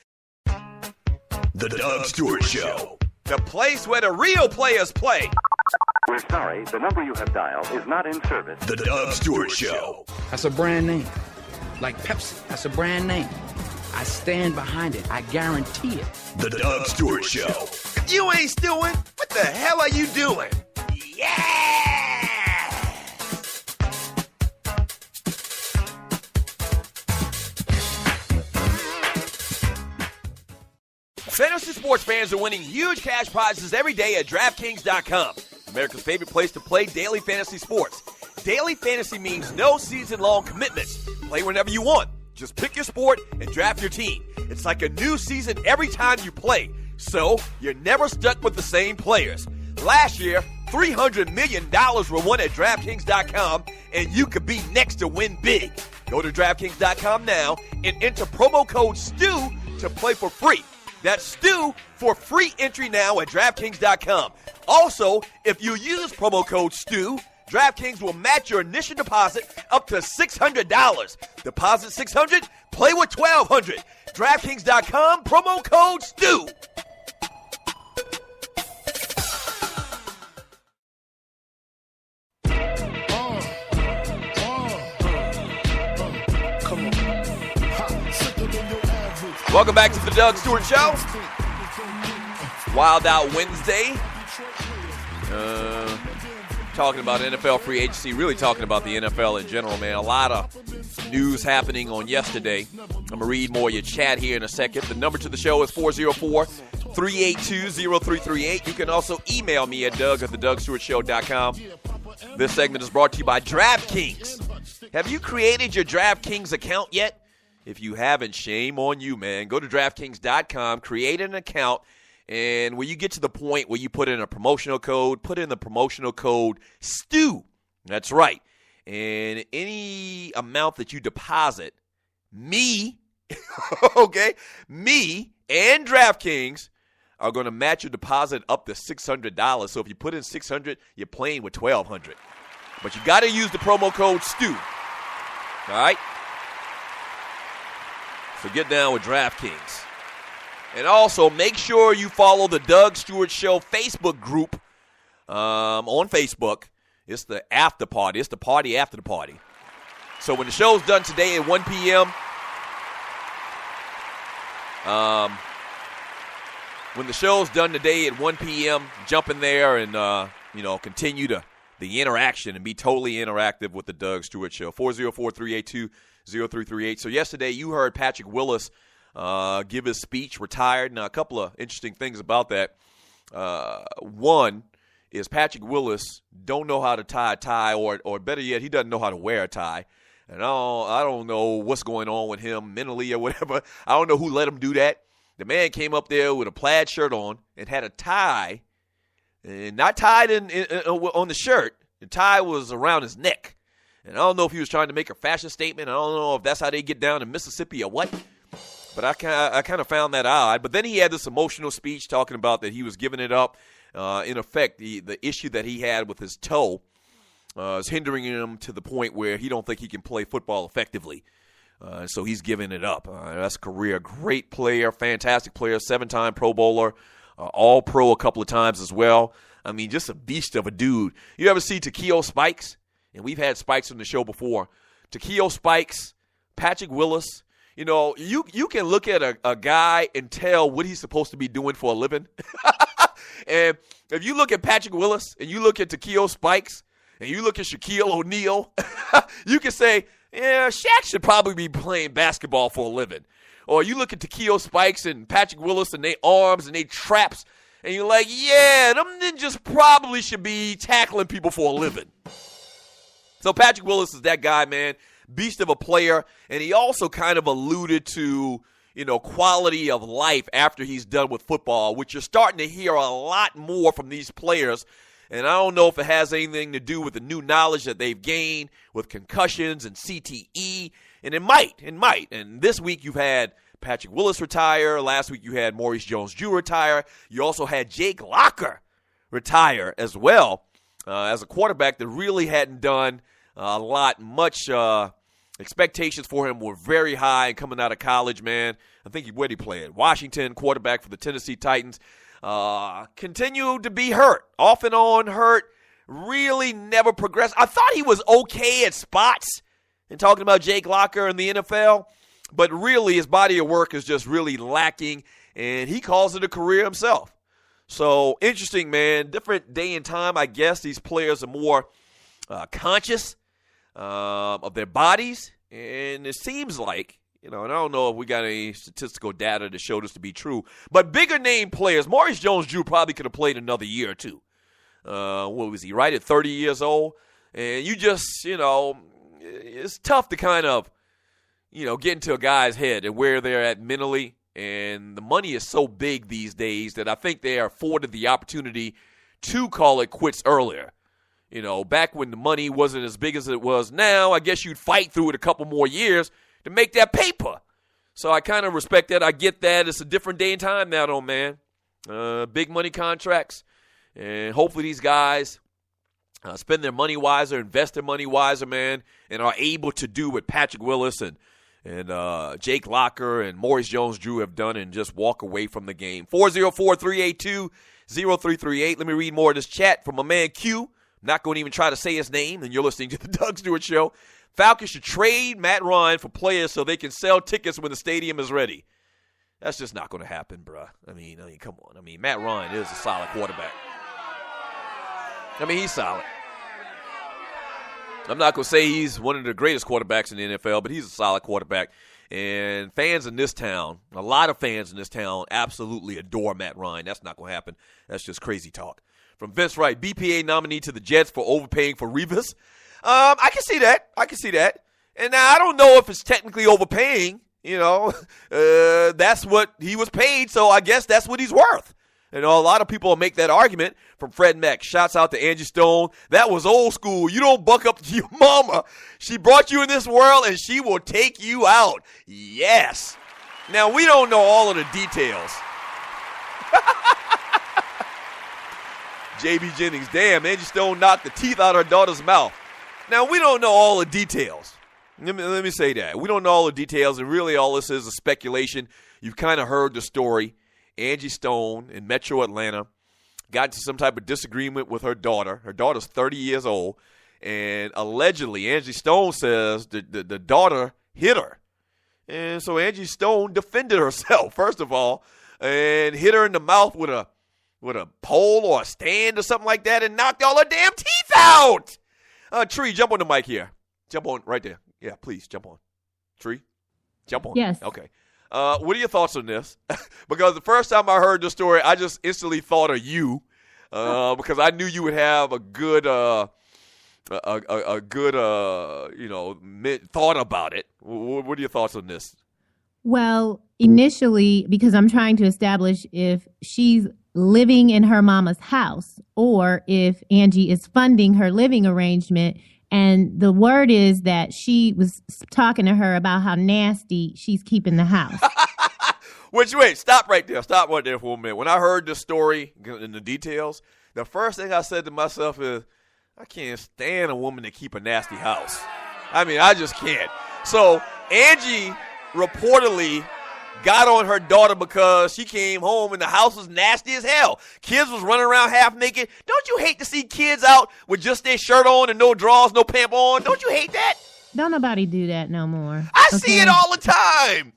Speaker 8: The Doug Stewart Show.
Speaker 2: The place where the real players play.
Speaker 5: We're sorry, the number you have dialed is not in service.
Speaker 8: The Doug Stewart Show.
Speaker 6: That's a brand name. Like Pepsi, that's a brand name. I stand behind it. I guarantee it.
Speaker 8: The Doug Stewart Show.
Speaker 2: If you ain't stewing, what the hell are you doing? Yeah! Fantasy sports fans are winning huge cash prizes every day at DraftKings.com. America's favorite place to play daily fantasy sports. Daily fantasy means no season-long commitments. Play whenever you want. Just pick your sport and draft your team. It's like a new season every time you play, so you're never stuck with the same players. Last year, $300 million were won at DraftKings.com, and you could be next to win big. Go to DraftKings.com now and enter promo code STU to play for free. That's STU for free entry now at DraftKings.com. Also, if you use promo code STU, DraftKings will match your initial deposit up to $600. Deposit $600, play with $1,200. DraftKings.com, promo code STU.
Speaker 9: Come on. Hot, sicker than your average.
Speaker 2: Welcome back to the Doug Stewart Show. Wild Out Wednesday. Talking about NFL free agency, really talking about the NFL in general, man. A lot of news happening on yesterday. I'm going to read more of your chat here in a second. The number to the show is 404-382-0338. You can also email me at doug@thedougstewartshow.com. This segment is brought to you by DraftKings. Have you created your DraftKings account yet? If you haven't, shame on you, man. Go to DraftKings.com, create an account, and when you get to the point where you put in a promotional code, put in the promotional code STEW. That's right. And any amount that you deposit, me and DraftKings are going to match your deposit up to $600. So if you put in $600, you're playing with $1,200. But you got to use the promo code STEW. All right? So get down with DraftKings. And also, make sure you follow the Doug Stewart Show Facebook group on Facebook. It's the after party. It's the party after the party. So when the show's done today at 1 p.m., jump in there and, continue the interaction and be totally interactive with the Doug Stewart Show. 404-382-0338. So yesterday you heard Patrick Willis give his speech, retired. Now, a couple of interesting things about that. One is Patrick Willis don't know how to tie a tie, or better yet, he doesn't know how to wear a tie. And I don't know what's going on with him mentally or whatever. I don't know who let him do that. The man came up there with a plaid shirt on and had a tie, and not tied on the shirt. The tie was around his neck. And I don't know if he was trying to make a fashion statement. I don't know if that's how they get down to Mississippi or what. But I kind of found that odd. But then he had this emotional speech talking about that he was giving it up. In effect, the issue that he had with his toe is hindering him to the point where he don't think he can play football effectively. So he's giving it up. That's a career. Great player, fantastic player, 7-time Pro Bowler, All-Pro a couple of times as well. I mean, just a beast of a dude. You ever see Takeo Spikes? And we've had Spikes on the show before. Takeo Spikes, Patrick Willis. You know, you can look at a guy and tell what he's supposed to be doing for a living. And if you look at Patrick Willis and you look at Takeo Spikes and you look at Shaquille O'Neal, you can say, yeah, Shaq should probably be playing basketball for a living. Or you look at Takeo Spikes and Patrick Willis and their arms and their traps, and you're like, yeah, them ninjas probably should be tackling people for a living. So Patrick Willis is that guy, man. Beast of a player. And he also kind of alluded to, quality of life after he's done with football, which you're starting to hear a lot more from these players. And I don't know if it has anything to do with the new knowledge that they've gained with concussions and CTE. And it might. And this week you've had Patrick Willis retire. Last week you had Maurice Jones-Drew retire. You also had Jake Locker retire as well as a quarterback that really hadn't done a lot much. Expectations for him were very high coming out of college, man. I think where he played? Washington, quarterback for the Tennessee Titans. Continued to be hurt. Off and on hurt. Really never progressed. I thought he was okay at spots in talking about Jake Locker in the NFL, but really his body of work is just really lacking, and he calls it a career himself. So, interesting, man. Different day and time, I guess. These players are more conscious of their bodies, and it seems like, and I don't know if we got any statistical data to show this to be true, but bigger name players, Maurice Jones-Drew probably could have played another year or two. What was he, right at 30 years old? And you just, it's tough to kind of, get into a guy's head and where they're at mentally, and the money is so big these days that I think they are afforded the opportunity to call it quits earlier. Back when the money wasn't as big as it was now, I guess you'd fight through it a couple more years to make that paper. So I kind of respect that. I get that. It's a different day and time now, though, man. Big money contracts. And hopefully these guys spend their money wiser, invest their money wiser, man, and are able to do what Patrick Willis and Jake Locker and Maurice Jones-Drew have done and just walk away from the game. 404-382-0338. Let me read more of this chat from my man Q. Not going to even try to say his name, and you're listening to the Doug Stewart Show. Falcons should trade Matt Ryan for players so they can sell tickets when the stadium is ready. That's just not going to happen, bruh. I mean, come on. I mean, Matt Ryan is a solid quarterback. I mean, he's solid. I'm not going to say he's one of the greatest quarterbacks in the NFL, but he's a solid quarterback. And fans in this town, a lot of fans in this town, absolutely adore Matt Ryan. That's not going to happen. That's just crazy talk. From Vince Wright, BPA nominee to the Jets for overpaying for Revis. I can see that. And now I don't know if it's technically overpaying. That's what he was paid, so I guess that's what he's worth. A lot of people will make that argument. From Fred Mack, shouts out to Angie Stone. That was old school. You don't buck up to your mama. She brought you in this world, and she will take you out. Yes. Now, we don't know all of the details. J.B. Jennings, damn, Angie Stone knocked the teeth out of her daughter's mouth. Now, we don't know all the details. Let me say that. We don't know all the details, and really all this is a speculation. You've kind of heard the story. Angie Stone in Metro Atlanta got into some type of disagreement with her daughter. Her daughter's 30 years old, and allegedly Angie Stone says the daughter hit her. And so Angie Stone defended herself, first of all, and hit her in the mouth with a pole or a stand or something like that and knocked all her damn teeth out. Tree, jump on the mic here. Jump on right there. Yeah, please, jump on. Tree, jump on.
Speaker 9: Yes.
Speaker 2: Okay. What are your thoughts on this? Because the first time I heard the story, I just instantly thought of you because I knew you would have a good thought about it. What are your thoughts on this?
Speaker 9: Well, initially, because I'm trying to establish if she's living in her mama's house or if Angie is funding her living arrangement. And the word is that she was talking to her about how nasty she's keeping the house.
Speaker 2: Wait, stop right there. Stop right there for a minute. When I heard the story and the details, the first thing I said to myself is, I can't stand a woman to keep a nasty house. I mean, I just can't. So Angie reportedly got on her daughter because she came home and the house was nasty as hell. Kids was running around half naked. Don't you hate to see kids out with just their shirt on and no drawers, no pants on? Don't you hate that?
Speaker 9: Don't nobody do that no more.
Speaker 2: I see it all the time.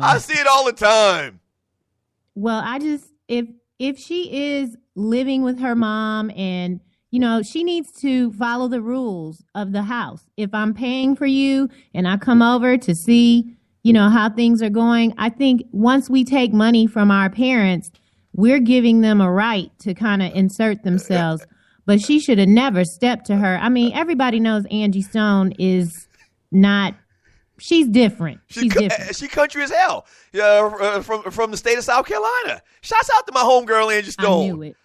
Speaker 2: I see it all the time.
Speaker 9: Well, I just, if she is living with her mom and, she needs to follow the rules of the house. If I'm paying for you and I come over to see how things are going. I think once we take money from our parents, we're giving them a right to kind of insert themselves. But she should have never stepped to her. I mean, everybody knows Angie Stone is not, she's different. She's different.
Speaker 2: She country as hell. From the state of South Carolina. Shouts out to my homegirl, Angie Stone.
Speaker 9: I knew it.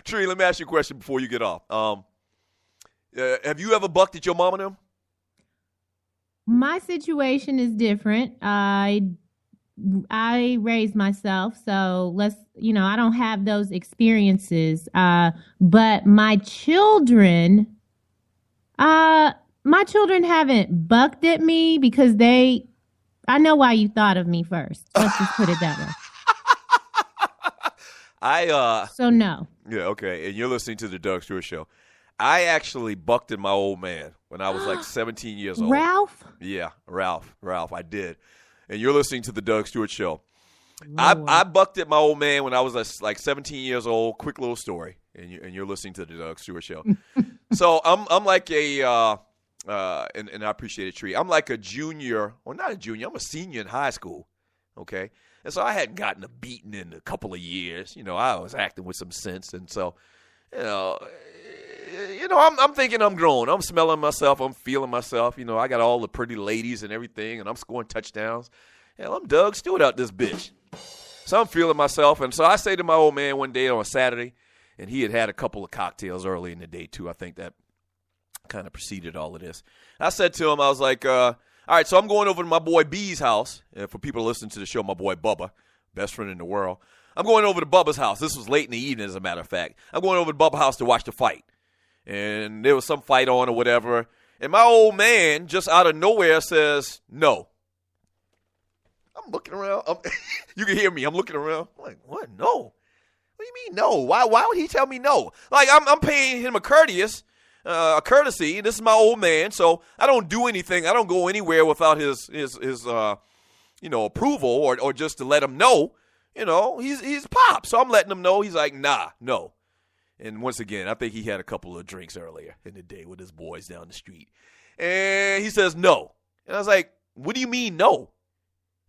Speaker 2: Tree, let me ask you a question before you get off. Have you ever bucked at your mom and them?
Speaker 9: My situation is different. I raised myself, so I don't have those experiences. But my children haven't bucked at me because I know why you thought of me first. Let's just put it that way. So no.
Speaker 2: Yeah, okay. And you're listening to the Doug Stewart Show. I actually bucked at my old man when I was like 17 years old.
Speaker 9: Ralph?
Speaker 2: Yeah, Ralph, I did. And you're listening to the Doug Stewart Show. I bucked at my old man when I was like 17 years old. Quick little story. And you're listening to the Doug Stewart Show. So I'm like and I appreciate it, Tree. I'm like a junior, or not a junior, I'm a senior in high school, okay? And so I hadn't gotten a beating in a couple of years. I was acting with some sense. And so, I'm thinking I'm grown. I'm smelling myself. I'm feeling myself. I got all the pretty ladies and everything, and I'm scoring touchdowns. Hell, I'm Doug Stewart out this bitch. So I'm feeling myself. And so I say to my old man one day on a Saturday, and he had a couple of cocktails early in the day, too. I think that kind of preceded all of this. I said to him, I was like, all right, so I'm going over to my boy B's house. For people to listen to the show, my boy Bubba, best friend in the world. I'm going over to Bubba's house. This was late in the evening, as a matter of fact. I'm going over to Bubba's house to watch the fight. And there was some fight on or whatever. And my old man, just out of nowhere, says, no. I'm looking around. You can hear me. I'm looking around. I'm like, what? No. What do you mean no? Why would he tell me no? Like, I'm paying him a courteous. a courtesy. This is my old man, so I don't do anything. I don't go anywhere without his approval or just to let him know. He's Pop, so I'm letting him know. He's like, nah, no. And once again, I think he had a couple of drinks earlier in the day with his boys down the street. And he says no. And I was like, what do you mean no?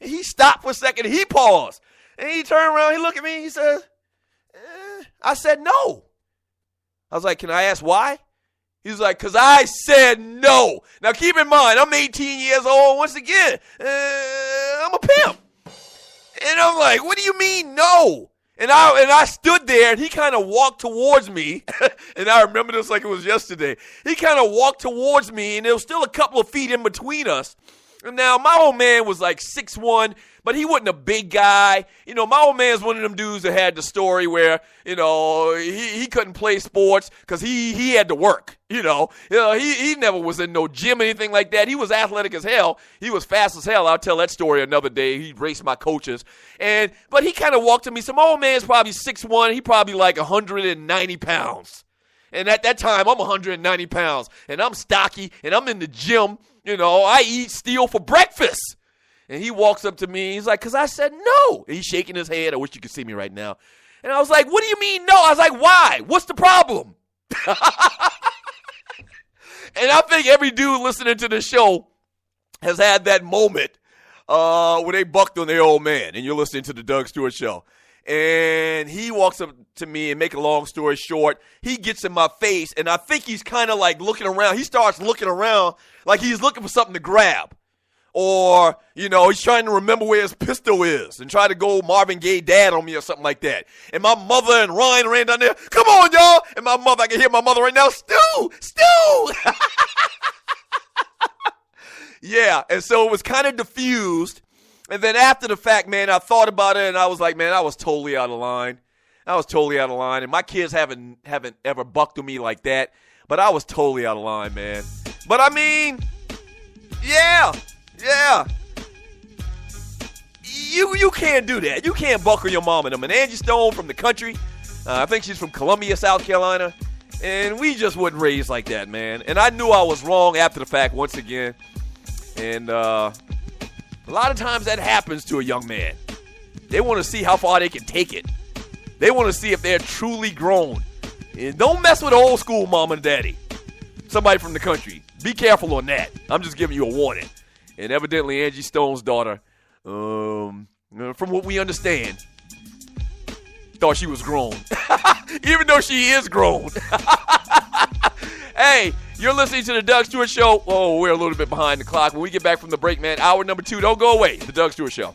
Speaker 2: And he stopped for a second. He paused. And he turned around. He looked at me. He said, I said no. I was like, can I ask why? He was like, because I said no. Now, keep in mind, I'm 18 years old. Once again, I'm a pimp. And I'm like, what do you mean no? And I stood there, and he kind of walked towards me. And I remember this like it was yesterday. He kind of walked towards me, and there was still a couple of feet in between us. And now, my old man was like 6'1", but he wasn't a big guy. My old man's one of them dudes that had the story where, he couldn't play sports because he had to work. He never was in no gym or anything like that. He was athletic as hell. He was fast as hell. I'll tell that story another day. He raced my coaches. But he kind of walked to me. So my old man's probably 6'1". He probably like 190 pounds. And at that time, I'm 190 pounds. And I'm stocky, and I'm in the gym. I eat steel for breakfast. And he walks up to me. He's like, because I said no. And he's shaking his head. I wish you could see me right now. And I was like, what do you mean no? I was like, why? What's the problem? And I think every dude listening to the show has had that moment where they bucked on their old man. And you're listening to the Doug Stewart Show. And he walks up to me, and make a long story short, he gets in my face, and I think he's kind of like looking around. He starts looking around like he's looking for something to grab. Or, he's trying to remember where his pistol is and try to go Marvin Gaye dad on me or something like that. And my mother and Ryan ran down there, come on, y'all. And my mother, I can hear my mother right now, Stu. Yeah, and so it was kind of diffused. And then after the fact, man, I thought about it, and I was like, man, I was totally out of line. And my kids haven't ever bucked on me like that. But I was totally out of line, man. But I mean, yeah. You can't do that. You can't buck on your mom and them. And Angie Stone from the country, I think she's from Columbia, South Carolina. And we just wasn't raised like that, man. And I knew I was wrong after the fact once again. And a lot of times that happens to a young man. They want to see how far they can take it. They want to see if they're truly grown. And don't mess with old school mom and daddy. Somebody from the country. Be careful on that. I'm just giving you a warning. And evidently Angie Stone's daughter, from what we understand, thought she was grown. Even though she is grown. Hey, you're listening to the Doug Stewart Show. Oh, we're a little bit behind the clock. When we get back from the break, man, hour number 2, don't go away. The Doug Stewart Show.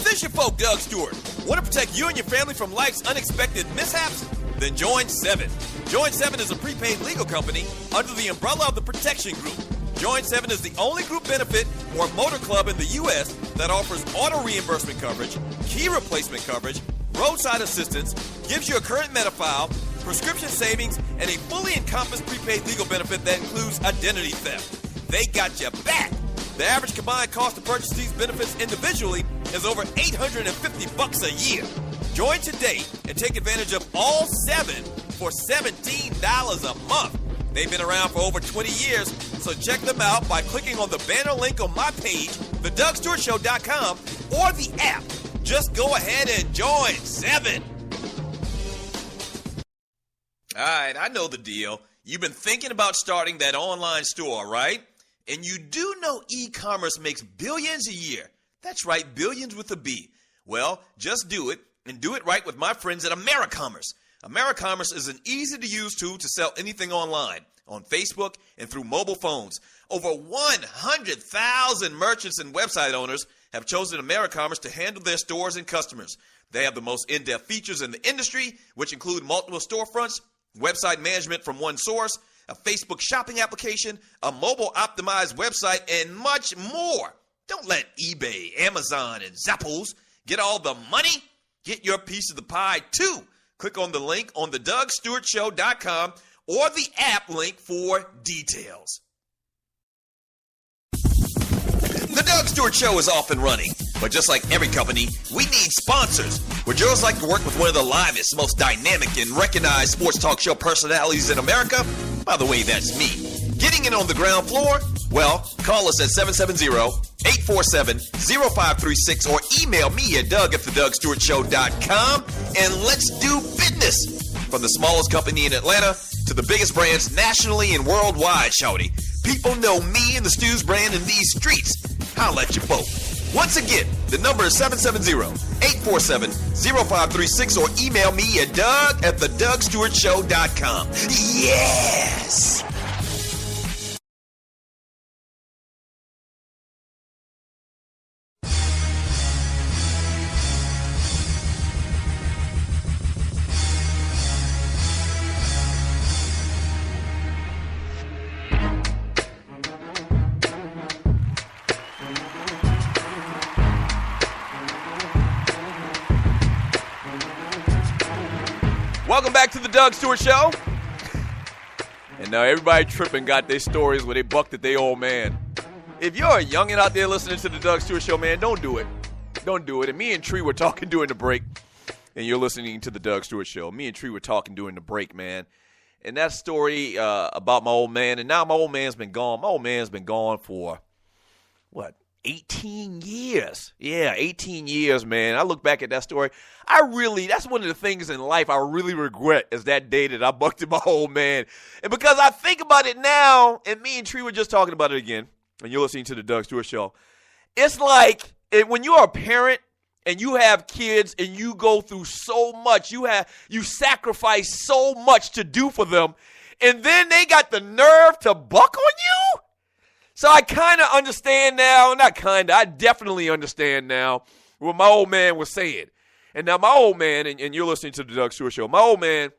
Speaker 7: This your folk, Doug Stewart. Want to protect you and your family from life's unexpected mishaps? Then join 7. Join 7 is a prepaid legal company under the umbrella of the Protection Group. Join 7 is the only group benefit or motor club in the U.S. that offers auto reimbursement coverage, key replacement coverage, roadside assistance, gives you a current Medi-file, prescription savings, and a fully encompassed prepaid legal benefit that includes identity theft. They got your back. The average combined cost to purchase these benefits individually is over $850 a year. Join today and take advantage of all 7 for $17 a month. They've been around for over 20 years, so check them out by clicking on the banner link on my page, TheDougStewartShow.com, or the app. Just go ahead and join 7. All right, I know the deal. You've been thinking about starting that online store, right? And you do know e-commerce makes billions a year. That's right, billions with a B. Well, just do it, and do it right with my friends at AmeriCommerce. AmeriCommerce is an easy-to-use tool to sell anything online, on Facebook, and through mobile phones. Over 100,000 merchants and website owners have chosen AmeriCommerce to handle their stores and customers. They have the most in-depth features in the industry, which include multiple storefronts, website management from one source, a Facebook shopping application, a mobile-optimized website, and much more. Don't let eBay, Amazon, and Zappos get all the money. Get your piece of the pie, too. Click on the link on TheDougStewartShow.com or the app link for details. The Doug Stewart Show is off and running. But just like every company, we need sponsors. Would yours like to work with one of the livest, most dynamic, and recognized sports talk show personalities in America? By the way, that's me. Getting in on the ground floor? Well, call us at 770-847-0536 or email me at doug@thedougsstewartshow.com and let's do business. From the smallest company in Atlanta to the biggest brands nationally and worldwide, shawty. People know me and the Stews brand in these streets. Holla at your boat. Once again, the number is 770-847-0536 or email me at doug@thedougsstewartshow.com. Yes!
Speaker 2: Welcome back to the Doug Stewart Show. And now everybody tripping got their stories where they bucked at their old man. If you're a youngin' out there listening to the Doug Stewart Show, man, don't do it. Don't do it. And me and Tree were talking during the break, and you're listening to the Doug Stewart Show. Me and Tree were talking during the break, man. And that story about my old man, and now my old man's been gone. My old man's been gone for, 18 years. Yeah, 18 years, man. I look back at that story. That's one of the things in life I really regret is that day that I bucked at my old man. And because I think about it now, and me and Tree were just talking about it again, and you're listening to the Doug Stewart Show, it's like when you're a parent and you have kids and you go through so much, you sacrifice so much to do for them, and then they got the nerve to buck on you? So I kind of understand now, I definitely understand now what my old man was saying. And now my old man, and you're listening to the Doug Stewart Show, my old man,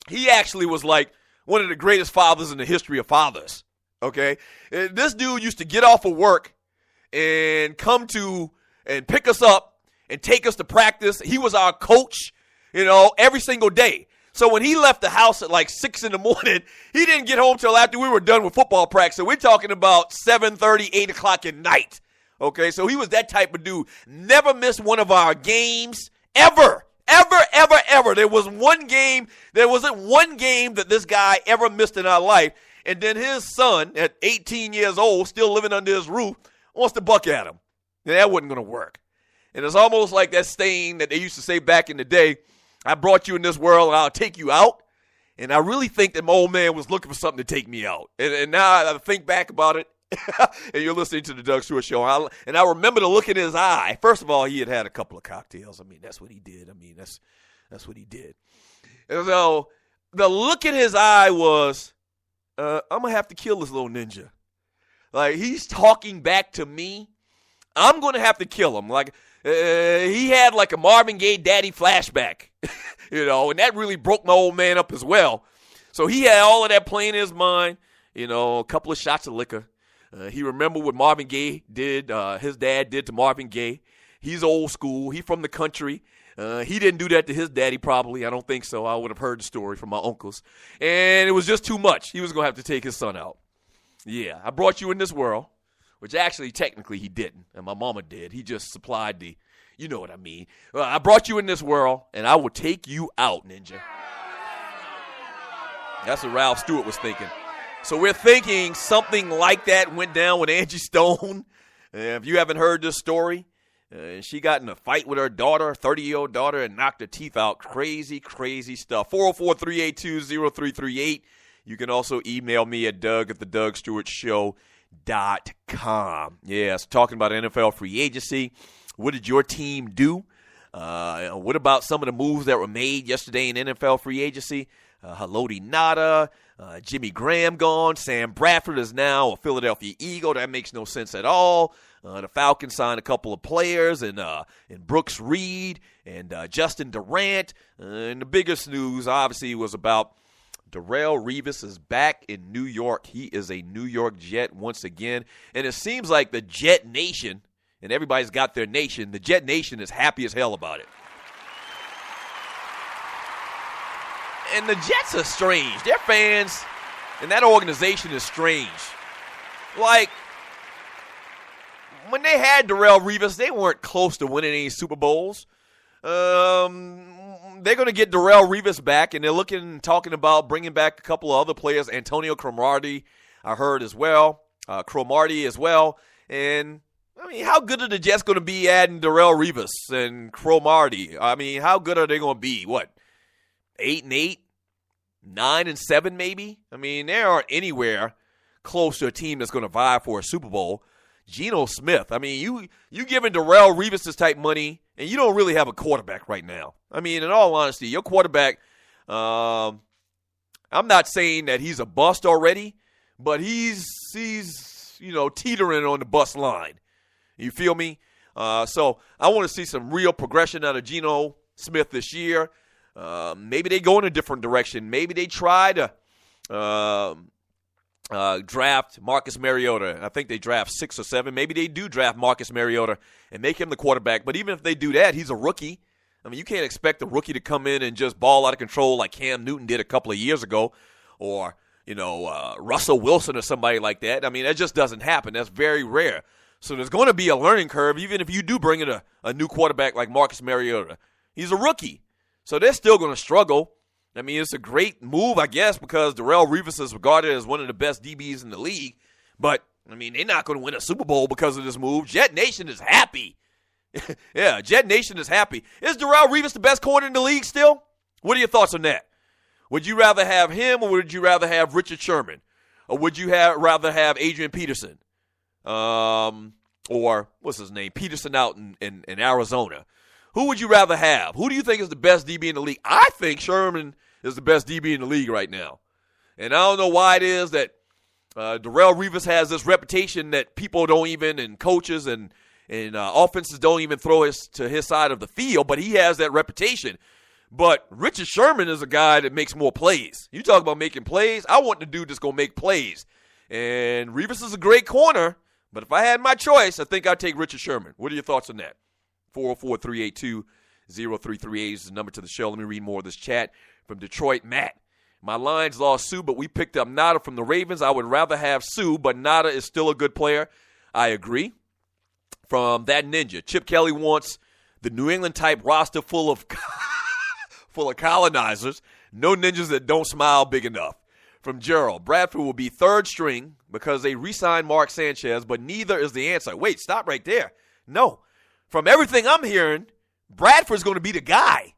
Speaker 2: he actually was like one of the greatest fathers in the history of fathers, okay? This dude used to get off of work and come to and pick us up and take us to practice. He was our coach, every single day. So when he left the house at like 6 in the morning, he didn't get home till after we were done with football practice. So we're talking about 7:30, 8 o'clock at night. Okay, so he was that type of dude. Never missed one of our games, ever. There wasn't one game that this guy ever missed in our life. And then his son, at 18 years old, still living under his roof, wants to buck at him. And that wasn't going to work. And it's almost like that saying that they used to say back in the day, I brought you in this world and I'll take you out. And I really think that my old man was looking for something to take me out. And now I think back about it, and you're listening to the Doug Stewart Show. And I remember the look in his eye. First of all, he had a couple of cocktails. That's what he did. That's what he did. And so the look in his eye was, I'm going to have to kill this little ninja. Like, he's talking back to me. I'm going to have to kill him. Like, he had like a Marvin Gaye daddy flashback, and that really broke my old man up as well. So he had all of that playing in his mind, a couple of shots of liquor. He remembered what Marvin Gaye did, his dad did to Marvin Gaye. He's old school. He from the country. He didn't do that to his daddy probably. I don't think so. I would have heard the story from my uncles. And it was just too much. He was going to have to take his son out. Yeah, I brought you in this world. Which actually, technically, he didn't, and my mama did. He just supplied the, you know what I mean. I brought you in this world, and I will take you out, ninja. That's what Ralph Stewart was thinking. So we're thinking something like that went down with Angie Stone. If you haven't heard this story, she got in a fight with her daughter, 30-year-old daughter, and knocked her teeth out. Crazy, crazy stuff. 404-382-0338. You can also email me at doug@thedougsstewartshow.com. Yes, talking about NFL free agency. What did your team do? What about some of the moves that were made yesterday in NFL free agency? Haloti Ngata, Jimmy Graham gone. Sam Bradford is now a Philadelphia Eagle. That makes no sense at all. The Falcons signed a couple of players, and Brooks Reed and Justin Durant. And the biggest news, obviously, was about Darrelle Revis is back in New York. He is a New York Jet once again. And it seems like the Jet Nation, and everybody's got their nation, the Jet Nation is happy as hell about it. And the Jets are strange. Their fans and that organization is strange. Like, when they had Darrelle Revis, they weren't close to winning any Super Bowls. They're going to get Darrelle Revis back, and they're talking about bringing back a couple of other players. Antonio Cromartie, I heard as well. And, I mean, how good are the Jets going to be adding Darrelle Revis and Cromartie? I mean, how good are they going to be? 8-8? 9-7 maybe? I mean, they aren't anywhere close to a team that's going to vie for a Super Bowl. Geno Smith, I mean, you giving Darrelle Revis this type money, and you don't really have a quarterback right now. I mean, in all honesty, your quarterback, I'm not saying that he's a bust already, but he's teetering on the bust line. You feel me? So I want to see some real progression out of Geno Smith this year. Maybe they go in a different direction. Maybe they try to draft Marcus Mariota. I think they draft 6 or 7. Maybe they do draft Marcus Mariota and make him the quarterback. But even if they do that, he's a rookie. I mean, you can't expect a rookie to come in and just ball out of control like Cam Newton did a couple of years ago, or Russell Wilson or somebody like that. I mean, that just doesn't happen. That's very rare. So there's going to be a learning curve, even if you do bring in a new quarterback like Marcus Mariota. He's a rookie. So they're still going to struggle. I mean, it's a great move, I guess, because Darrelle Revis is regarded as one of the best DBs in the league. But, I mean, they're not going to win a Super Bowl because of this move. Jet Nation is happy. Yeah, Jet Nation is happy. Is Darrelle Revis the best corner in the league still? What are your thoughts on that? Would you rather have him, or would you rather have Richard Sherman? Or would you rather have Adrian Peterson? Or, what's his name? Peterson out in Arizona. Who would you rather have? Who do you think is the best DB in the league? I think Sherman is the best DB in the league right now. And I don't know why it is that Darrelle Revis has this reputation that people don't even, and coaches and offenses don't even throw to his side of the field, but he has that reputation. But Richard Sherman is a guy that makes more plays. You talk about making plays, I want the dude that's going to make plays. And Revis is a great corner, but if I had my choice, I think I'd take Richard Sherman. What are your thoughts on that? 404-382-0338 is the number to the show. Let me read more of this chat from Detroit. Matt, my Lions lost Sue, but we picked up Nada from the Ravens. I would rather have Sue, but Nada is still a good player. I agree. From that ninja, Chip Kelly wants the New England-type roster full of colonizers, no ninjas that don't smile big enough. From Gerald, Bradford will be third string because they re-signed Mark Sanchez, but neither is the answer. Wait, stop right there. No. From everything I'm hearing, Bradford's going to be the guy.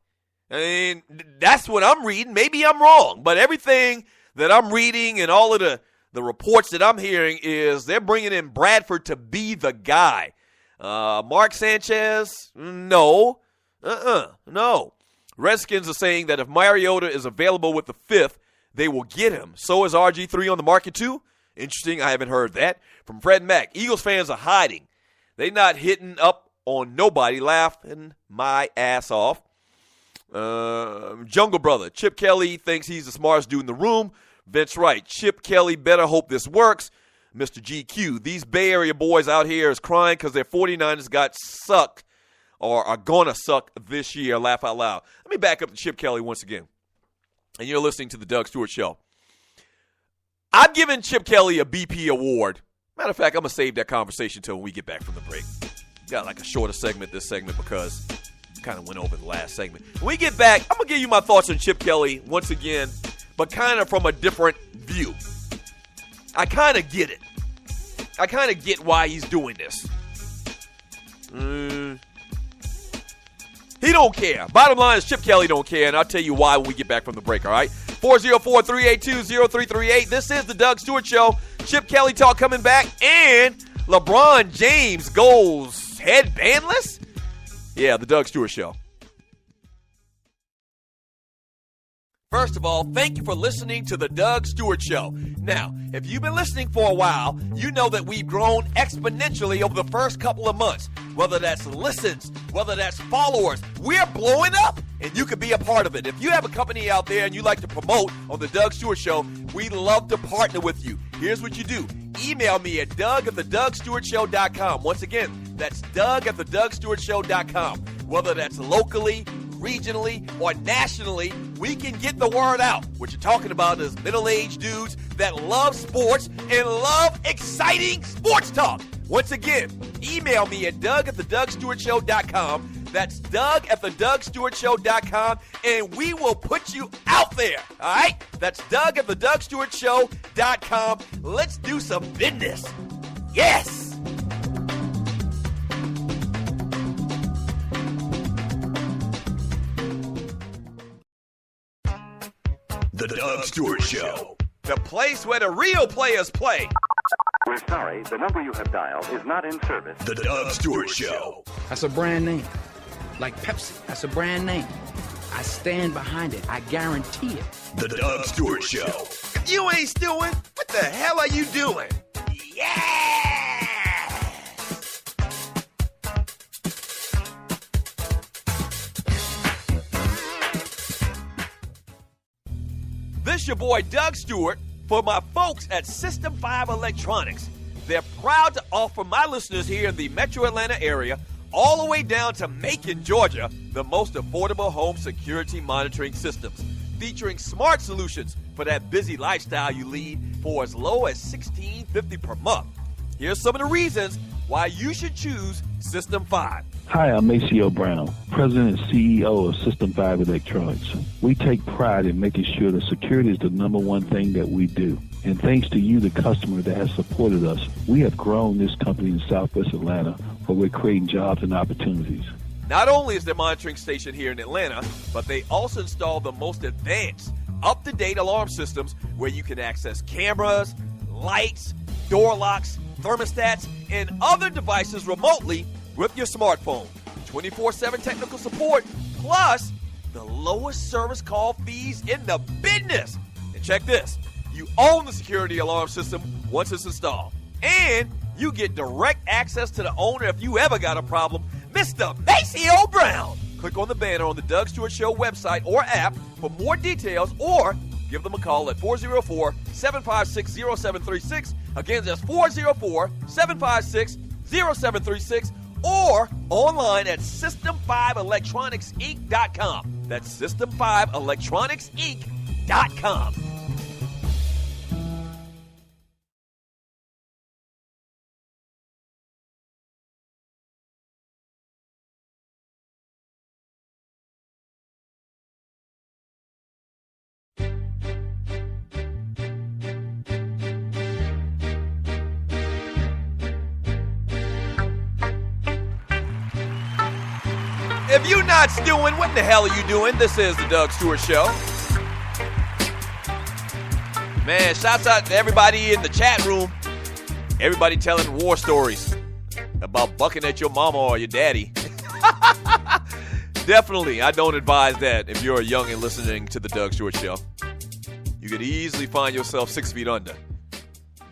Speaker 2: I mean, that's what I'm reading. Maybe I'm wrong, but everything that I'm reading and all of the reports that I'm hearing is they're bringing in Bradford to be the guy. Mark Sanchez, no. No. Redskins are saying that if Mariota is available with the 5th, they will get him. So is RG3 on the market too? Interesting. I haven't heard that. From Fred Mack, Eagles fans are hiding. They not hitting up on nobody, laughing my ass off. Jungle Brother, Chip Kelly thinks he's the smartest dude in the room. Vince Wright, Chip Kelly better hope this works. Mr. GQ, these Bay Area boys out here is crying because their 49ers got sucked or are going to suck this year. Laugh out loud. Let me back up to Chip Kelly once again. And you're listening to the Doug Stewart Show. I've given Chip Kelly a BP award. Matter of fact, I'm going to save that conversation until we get back from the break. Got like a shorter segment this segment because I kind of went over the last segment. When we get back, I'm going to give you my thoughts on Chip Kelly once again, but kind of from a different view. I kind of get it. I kind of get why he's doing this. He don't care. Bottom line is Chip Kelly don't care, and I'll tell you why when we get back from the break, all right? 404-382-0338. This is the Doug Stewart Show. Chip Kelly talk coming back, and LeBron James goes headbandless? Yeah, the Doug Stewart Show. First of all, thank you for listening to the Doug Stewart Show. Now, if you've been listening for a while, you know that we've grown exponentially over the first couple of months. Whether that's listens, whether that's followers, we're blowing up, and you could be a part of it. If you have a company out there and you like to promote on the Doug Stewart Show, we'd love to partner with you. Here's what you do. Email me at doug@thedougstewartshow.com. Once again, that's doug@thedougstewartshow.com. Whether that's locally, regionally, or nationally, we can get the word out. What you're talking about is middle-aged dudes that love sports and love exciting sports talk. Once again, email me at doug@thedougstewartshow.com. That's doug@thedougstewartshow.com, and we will put you out there, all right? That's doug@thedougstewartshow.com. Let's do some business. Yes!
Speaker 8: The Doug Stewart Show.
Speaker 2: The place where the real players play.
Speaker 5: We're sorry, the number you have dialed is not in service.
Speaker 8: The Doug Stewart Show.
Speaker 6: That's a brand name. Like Pepsi, that's a brand name. I stand behind it. I guarantee it.
Speaker 8: The Doug Stewart Show.
Speaker 2: If you ain't stewing, what the hell are you doing? Yeah! This your boy Doug Stewart for my folks at System 5 Electronics. They're proud to offer my listeners here in the Metro Atlanta area all the way down to Macon, Georgia, the most affordable home security monitoring systems, featuring smart solutions for that busy lifestyle you lead for as low as $16.50 per month. Here's some of the reasons why you should choose System 5.
Speaker 3: Hi, I'm Maceo Brown, President and CEO of System 5 Electronics. We take pride in making sure that security is the number one thing that we do. And thanks to you, the customer that has supported us, we have grown this company in Southwest Atlanta, where we're creating jobs and opportunities.
Speaker 2: Not only is their monitoring station here in Atlanta, but they also install the most advanced, up-to-date alarm systems where you can access cameras, lights, door locks, thermostats, and other devices remotely with your smartphone. 24/7 technical support, plus the lowest service call fees in the business. And check this. You own the security alarm system once it's installed. And you get direct access to the owner if you ever got a problem, Mr. Maceo Brown. Click on the banner on the Doug Stewart Show website or app for more details, or give them a call at 404-756-0736. Again, that's 404-756-0736, or online at System5electronicsinc.com. That's System5electronicsinc.com. If you're not stewing, what the hell are you doing? This is the Doug Stewart Show. Man, shouts out to everybody in the chat room. Everybody telling war stories about bucking at your mama or your daddy. Definitely, I don't advise that if you're a youngin' listening to the Doug Stewart Show. You could easily find yourself 6 feet under.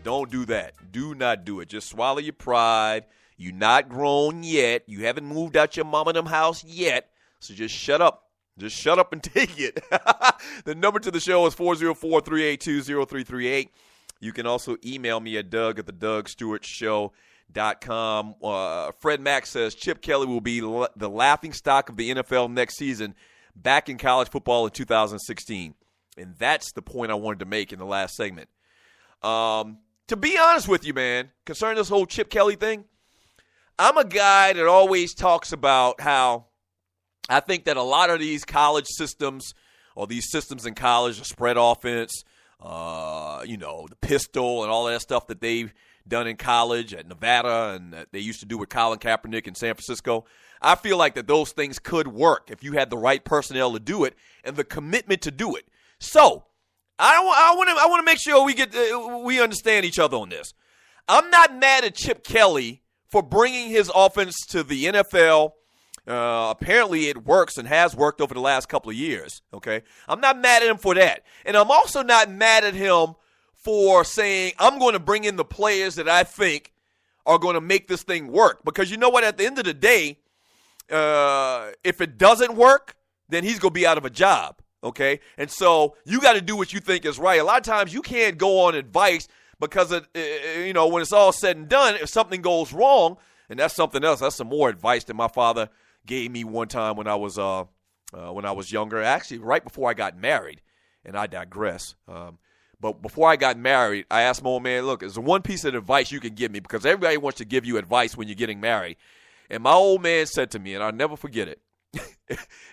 Speaker 2: Don't do that. Do not do it. Just swallow your pride. You're not grown yet. You haven't moved out your mom and them house yet. So just shut up. Just shut up and take it. The number to the show is 404-382-0338. You can also email me at doug@thedougstewartshow.com. Fred Mack says Chip Kelly will be the laughingstock of the NFL next season, back in college football in 2016. And that's the point I wanted to make in the last segment. To be honest with you, man, concerning this whole Chip Kelly thing, I'm a guy that always talks about how I think that a lot of these college systems, or these systems in college, the spread offense, the pistol and all that stuff that they've done in college at Nevada and that they used to do with Colin Kaepernick in San Francisco, I feel like that those things could work if you had the right personnel to do it and the commitment to do it. So I want to make sure we understand each other on this. I'm not mad at Chip Kelly for bringing his offense to the NFL. Apparently it works and has worked over the last couple of years, okay? I'm not mad at him for that. And I'm also not mad at him for saying, I'm going to bring in the players that I think are going to make this thing work. Because you know what? At the end of the day, if it doesn't work, then he's going to be out of a job, okay? And so you got to do what you think is right. A lot of times you can't go on advice because, when it's all said and done, if something goes wrong, and that's something else, that's some more advice that my father gave me one time when I was younger, actually right before I got married, and I digress. But before I got married, I asked my old man, look, is there one piece of advice you can give me? Because everybody wants to give you advice when you're getting married. And my old man said to me, and I'll never forget it,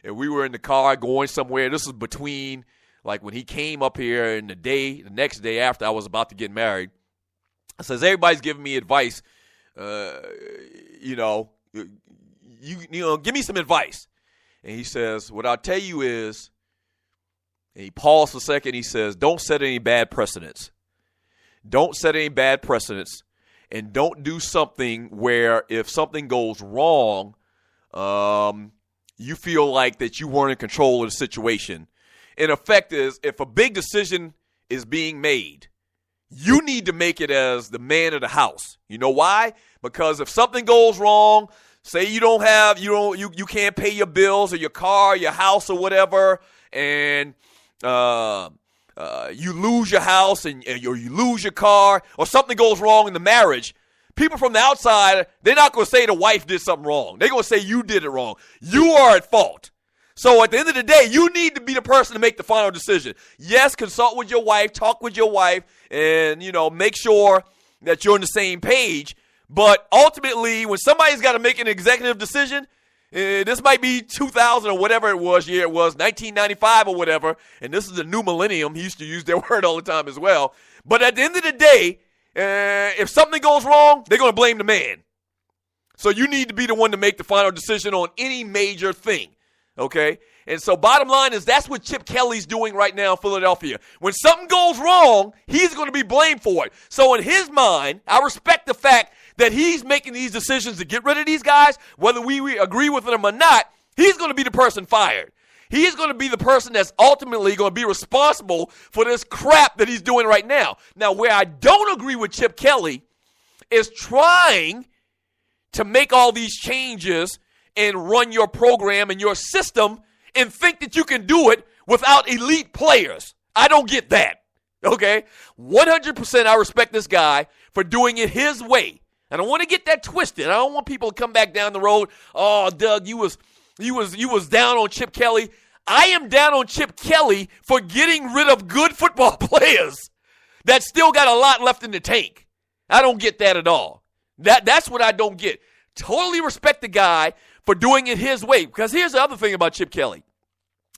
Speaker 2: and we were in the car going somewhere. This was between, like, when he came up here and the next day after I was about to get married. I says, everybody's giving me advice, you know, give me some advice. And he says, what I'll tell you is, and he paused for a second, he says, don't set any bad precedents. Don't set any bad precedents, and don't do something where if something goes wrong, you feel like that you weren't in control of the situation. In effect is, if a big decision is being made, you need to make it as the man of the house. You know why? Because if something goes wrong, say you can't pay your bills or your car, your house or whatever, and you lose your house or you lose your car, or something goes wrong in the marriage, people from the outside, they're not going to say the wife did something wrong. They're going to say you did it wrong. You are at fault. So at the end of the day, you need to be the person to make the final decision. Yes, consult with your wife, talk with your wife, and, make sure that you're on the same page. But ultimately, when somebody's got to make an executive decision, this might be 2000 or whatever it was, 1995 or whatever, and this is the new millennium. He used to use that word all the time as well. But at the end of the day, if something goes wrong, they're going to blame the man. So you need to be the one to make the final decision on any major thing, okay? And so bottom line is that's what Chip Kelly's doing right now in Philadelphia. When something goes wrong, he's going to be blamed for it. So in his mind, I respect the fact that he's making these decisions to get rid of these guys, whether we agree with them or not. He's going to be the person fired. He's going to be the person that's ultimately going to be responsible for this crap that he's doing right now. Now, where I don't agree with Chip Kelly is trying to make all these changes and run your program and your system and think that you can do it without elite players. I don't get that, okay? 100% I respect this guy for doing it his way. I don't want to get that twisted. I don't want people to come back down the road. Oh, Doug, you was down on Chip Kelly. I am down on Chip Kelly for getting rid of good football players that still got a lot left in the tank. I don't get that at all. That's what I don't get. Totally respect the guy for doing it his way. Because here's the other thing about Chip Kelly.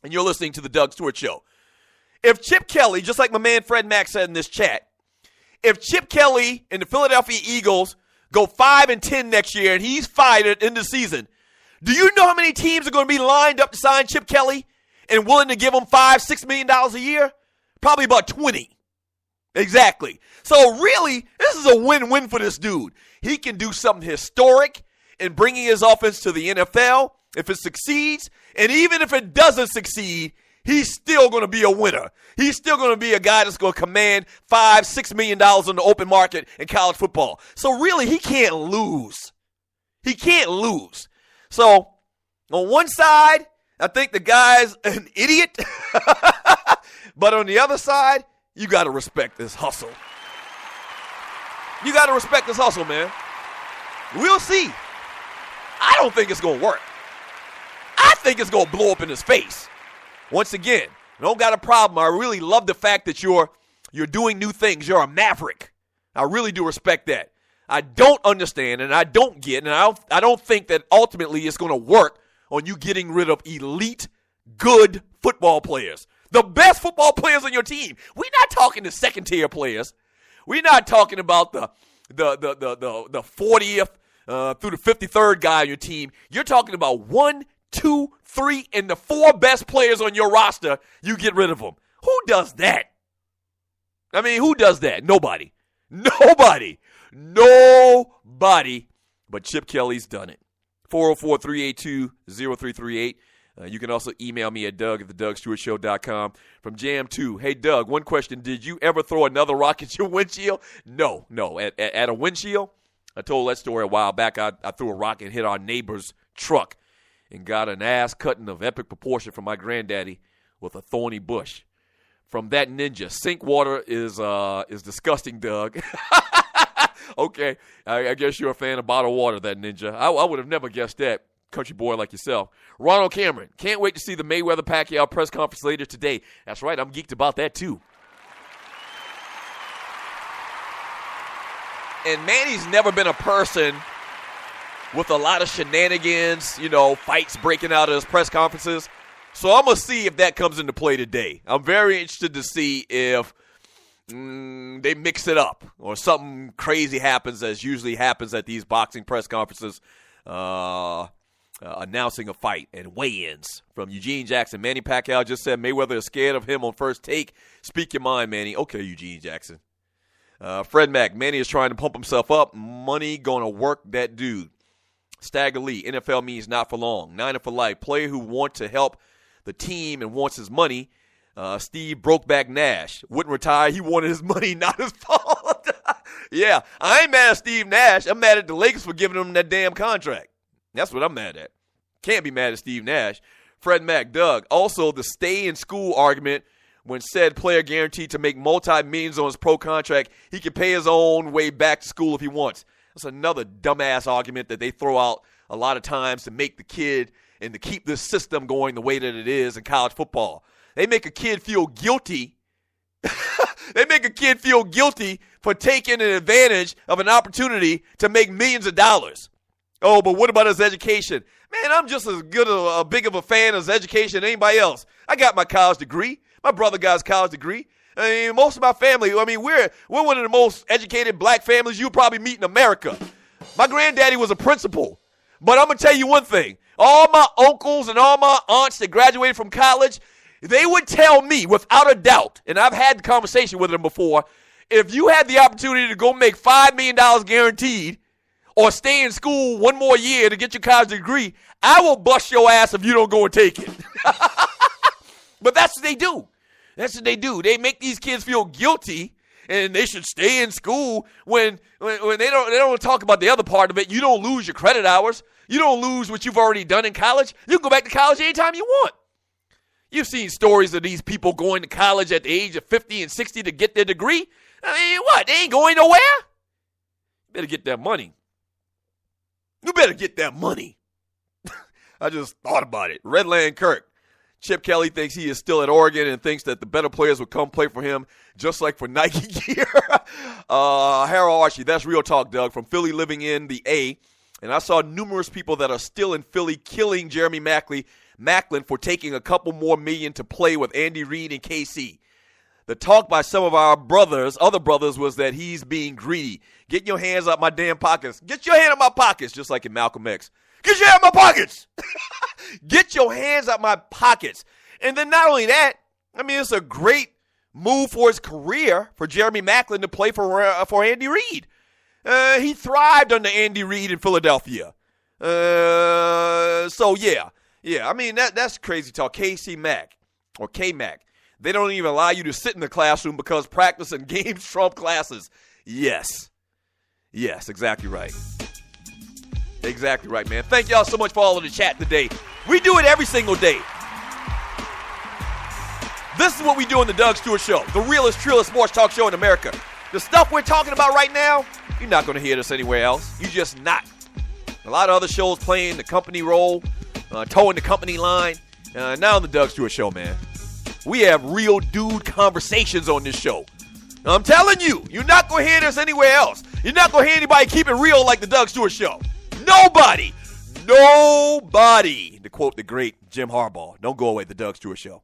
Speaker 2: And you're listening to the Doug Stewart Show. If Chip Kelly, just like my man Fred Mack said in this chat, if Chip Kelly and the Philadelphia Eagles go 5-10 next year, and he's fired at the end of the season, do you know how many teams are going to be lined up to sign Chip Kelly and willing to give him $5-6 million a year? Probably about 20. Exactly. So really, this is a win-win for this dude. He can do something historic in bringing his offense to the NFL if it succeeds, and even if it doesn't succeed, he's still going to be a winner. He's still going to be a guy that's going to command $5-6 million on the open market in college football. So really, he can't lose. He can't lose. So on one side, I think the guy's an idiot. But on the other side, you got to respect this hustle. You got to respect this hustle, man. We'll see. I don't think it's going to work. I think it's going to blow up in his face. Once again, don't got a problem. I really love the fact that you're doing new things. You're a maverick. I really do respect that. I don't understand and I don't get, and I don't think that ultimately it's going to work on you getting rid of elite, good football players. The best football players on your team. We're not talking the second-tier players. We're not talking about the 40th through the 53rd guy on your team. You're talking about 1, 2, 3, and the 4 best players on your roster. You get rid of them. Who does that? I mean, who does that? Nobody. Nobody. But Chip Kelly's done it. 404-382-0338. You can also email me at Doug@theDougStewartShow.com. From Jam 2, hey, Doug, one question. Did you ever throw another rock at your windshield? No. At a windshield? I told that story a while back. I threw a rock and hit our neighbor's truck and got an ass cutting of epic proportion from my granddaddy with a thorny bush. From that ninja, sink water is disgusting, Doug. Okay, I guess you're a fan of bottled water, that ninja. I would have never guessed that, country boy like yourself. Ronald Cameron, can't wait to see the Mayweather-Pacquiao press conference later today. That's right, I'm geeked about that too. And Manny's never been a person with a lot of shenanigans, fights breaking out at his press conferences. So I'm going to see if that comes into play today. I'm very interested to see if they mix it up or something crazy happens, as usually happens at these boxing press conferences, announcing a fight and weigh-ins. From Eugene Jackson, Manny Pacquiao just said Mayweather is scared of him on first take. Speak your mind, Manny. Okay, Eugene Jackson. Fred Mack, Manny is trying to pump himself up. Money going to work that dude. Stagger Lee, NFL means not for long. Niner for life. Player who wants to help the team and wants his money. Steve Brokeback Nash wouldn't retire. He wanted his money, not his fault. Yeah, I ain't mad at Steve Nash. I'm mad at the Lakers for giving him that damn contract. That's what I'm mad at. Can't be mad at Steve Nash. Fred Mack, Doug. Also, the stay in school argument when said player guaranteed to make multi-millions on his pro contract, he can pay his own way back to school if he wants. That's another dumbass argument that they throw out a lot of times to make the kid and to keep this system going the way that it is in college football. They make a kid feel guilty. They make a kid feel guilty for taking an advantage of an opportunity to make millions of dollars. Oh, but what about his education? Man, I'm just as good a big of a fan of his education as anybody else. I got my college degree. My brother got his college degree. I mean, most of my family, we're one of the most educated black families you'll probably meet in America. My granddaddy was a principal. But I'm going to tell you one thing. All my uncles and all my aunts that graduated from college, they would tell me without a doubt, and I've had the conversation with them before, if you had the opportunity to go make $5 million guaranteed or stay in school one more year to get your college degree, I will bust your ass if you don't go and take it. But that's what they do. That's what they do. They make these kids feel guilty, and they should stay in school when they don't talk about the other part of it. You don't lose your credit hours. You don't lose what you've already done in college. You can go back to college anytime you want. You've seen stories of these people going to college at the age of 50 and 60 to get their degree. I mean, what? They ain't going nowhere? You better get that money. You better get that money. I just thought about it. Redland Kirk. Chip Kelly thinks he is still at Oregon and thinks that the better players will come play for him, just like for Nike gear. Harold Archie, that's real talk, Doug, from Philly living in the A. And I saw numerous people that are still in Philly killing Jeremy Maclin for taking a couple more million to play with Andy Reid and KC. The talk by some of our other brothers, was that he's being greedy. Get your hands out my damn pockets. Get your hand out my pockets, just like in Malcolm X. Get your hand out my pockets. Get your hands out my pockets. And then not only that, I mean, it's a great move for his career for Jeremy Maclin to play for Andy Reid. He thrived under Andy Reid in Philadelphia. So, yeah. I mean, that's crazy talk. KC Mac or K-Mac. They don't even allow you to sit in the classroom because practice and games trump classes. Yes, exactly right. Exactly right, man. Thank y'all so much for all of the chat today. We do it every single day. This is what we do on the Doug Stewart Show, the realest, trillest sports talk show in America. The stuff we're talking about right now, you're not going to hear this anywhere else. You're just not. A lot of other shows playing the company role, towing the company line. Now on the Doug Stewart Show, man. We have real dude conversations on this show. I'm telling you, you're not going to hear this anywhere else. You're not going to hear anybody keep it real like the Doug Stewart Show. Nobody. To quote the great Jim Harbaugh, don't go away, the Doug Stewart Show.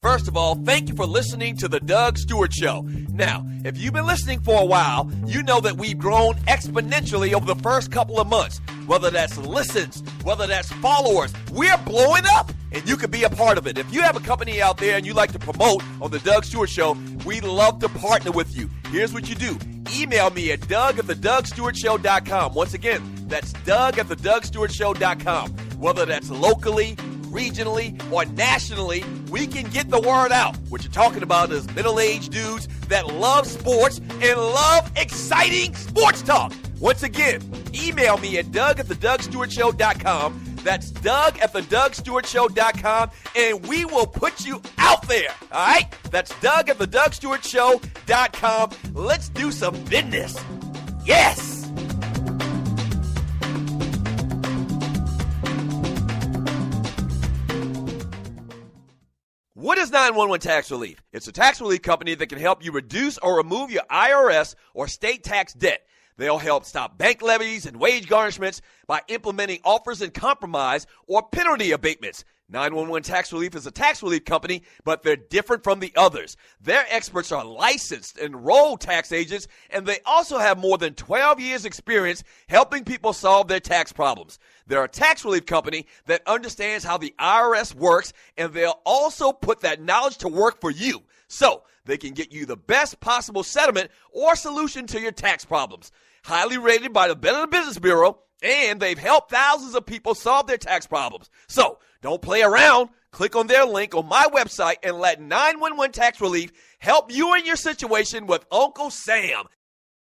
Speaker 2: First of all, thank you for listening to the Doug Stewart Show. Now, if you've been listening for a while, you know that we've grown exponentially over the first couple of months. Whether that's listens, whether that's followers, we're blowing up, and you can be a part of it. If you have a company out there and you like to promote on the Doug Stewart Show, we'd love to partner with you. Here's what you do. Email me at doug@thedougstewartshow.com. Once again, that's doug@thedougstewartshow.com. Whether that's locally, regionally, or nationally, we can get the word out. What you're talking about is middle-aged dudes that love sports and love exciting sports talk. Once again, email me at doug@thedougstewartshow.com. That's doug@thedougstewartshow.com, and we will put you out there. All right? That's doug@thedougstewartshow.com. Let's do some business. Yes! What What is 911 Tax Relief? It's a tax relief company that can help you reduce or remove your IRS or state tax debt. They'll help stop bank levies and wage garnishments by implementing offers in compromise or penalty abatements. 911 Tax Relief is a tax relief company, but they're different from the others. Their experts are licensed, enrolled tax agents, and they also have more than 12 years experience helping people solve their tax problems. They're a tax relief company that understands how the IRS works, and they'll also put that knowledge to work for you, so they can get you the best possible settlement or solution to your tax problems. Highly rated by the Better Business Bureau, and they've helped thousands of people solve their tax problems. So, don't play around. Click on their link on my website and let 911 Tax Relief help you in your situation with Uncle Sam.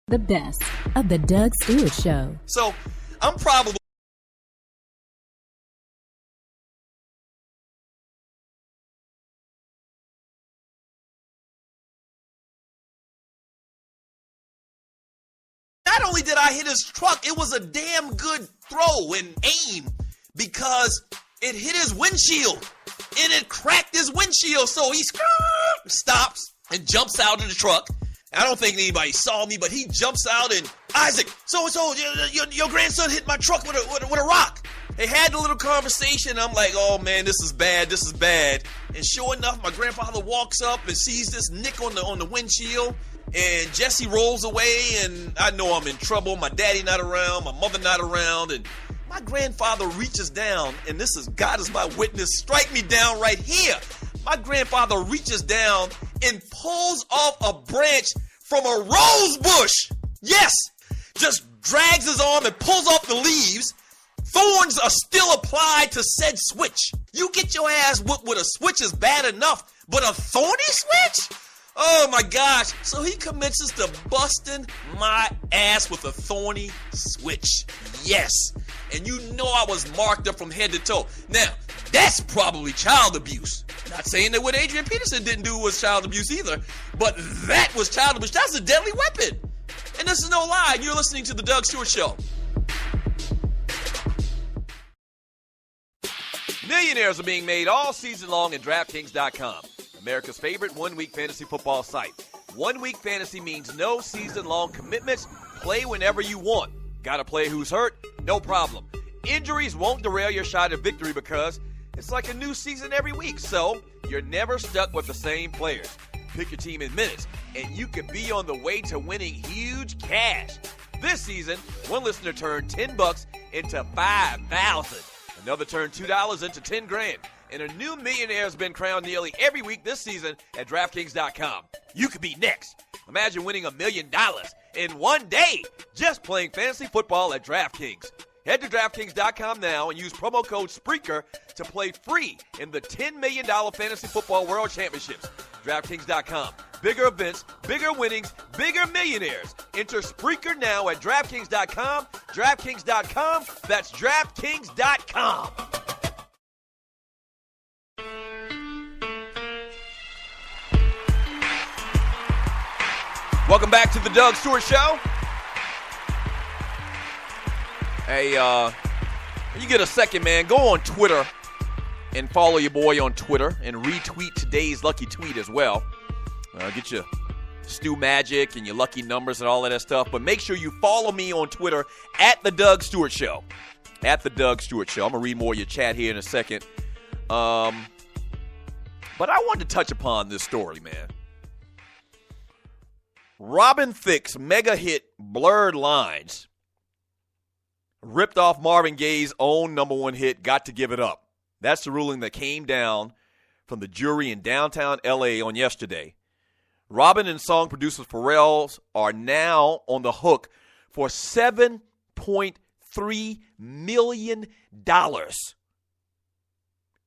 Speaker 1: The best of the Doug Stewart Show.
Speaker 7: So, I'm probably not only did I hit his truck, it was a damn good throw and aim because it hit his windshield and it cracked his windshield. So he stops and jumps out of the truck. I don't think anybody saw me, but he jumps out and Isaac, so your grandson hit my truck with a rock. They had a little conversation. I'm like, oh man, this is bad. And sure enough, my grandfather walks up and sees this nick on the windshield. And Jesse rolls away, and I know I'm in trouble. My daddy not around, my mother not around, and my grandfather reaches down, and this is God is my witness. Strike me down right here. My grandfather reaches down and pulls off a branch from a rose bush. Yes, just drags his arm and pulls off the leaves. Thorns are still applied to said switch. You get your ass whooped with a switch is bad enough, but a thorny switch? Oh my gosh. So he commences to busting my ass with a thorny switch. Yes. And you know I was marked up from head to toe. Now, that's probably child abuse. Not saying that what Adrian Peterson didn't do was child abuse either, but that was child abuse. That's a deadly weapon. And this is no lie. You're listening to The Doug Stewart Show.
Speaker 2: Millionaires are being made all season long at DraftKings.com. America's favorite one-week fantasy football site. One-week fantasy means no season-long commitments. Play whenever you want. Got a player who's hurt? No problem. Injuries won't derail your shot at victory because it's like a new season every week, so you're never stuck with the same players. Pick your team in minutes, and you could be on the way to winning huge cash. This season, one listener turned $10 into $5,000. Another turned $2 into $10,000. And a new millionaire has been crowned nearly every week this season at DraftKings.com. You could be next. Imagine winning $1 million in one day just playing fantasy football at DraftKings. Head to DraftKings.com now and use promo code SPREAKER to play free in the $10 million Fantasy Football World Championships. DraftKings.com. Bigger events, bigger winnings, bigger millionaires. Enter Spreaker now at DraftKings.com. DraftKings.com. That's DraftKings.com. Welcome back to the Doug Stewart Show. Hey, you get a second, man, go on Twitter and follow your boy on Twitter and retweet today's lucky tweet as well. Get your Stu Magic and your lucky numbers and all of that stuff. But make sure you follow me on Twitter at the Doug Stewart Show. At the Doug Stewart Show. I'm going to read more of your chat here in a second. But I wanted to touch upon this story, man. Robin Thicke's mega hit Blurred Lines ripped off Marvin Gaye's own number one hit, Got to Give It Up. That's the ruling that came down from the jury in downtown L.A. on yesterday. Robin and song producer Pharrell are now on the hook for $7.3 million.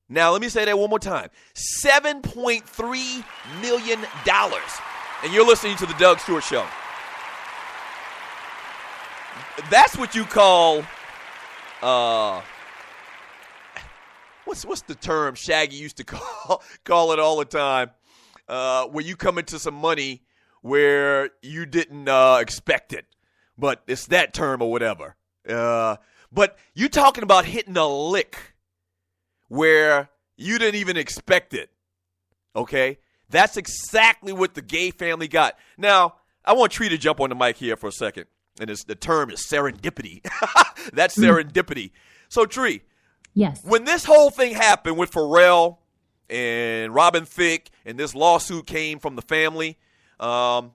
Speaker 2: Now, let me say that one more time. $7.3 million. And you're listening to the Doug Stewart Show. That's what you call, what's the term Shaggy used to call it all the time, where you come into some money where you didn't expect it. But it's that term or whatever. But you're talking about hitting a lick where you didn't even expect it. Okay? That's exactly what the Gay family got. Now, I want Tree to jump on the mic here for a second. And the term is serendipity. That's serendipity. So, Tree.
Speaker 9: Yes.
Speaker 2: When this whole thing happened with Pharrell and Robin Thicke and this lawsuit came from the family, I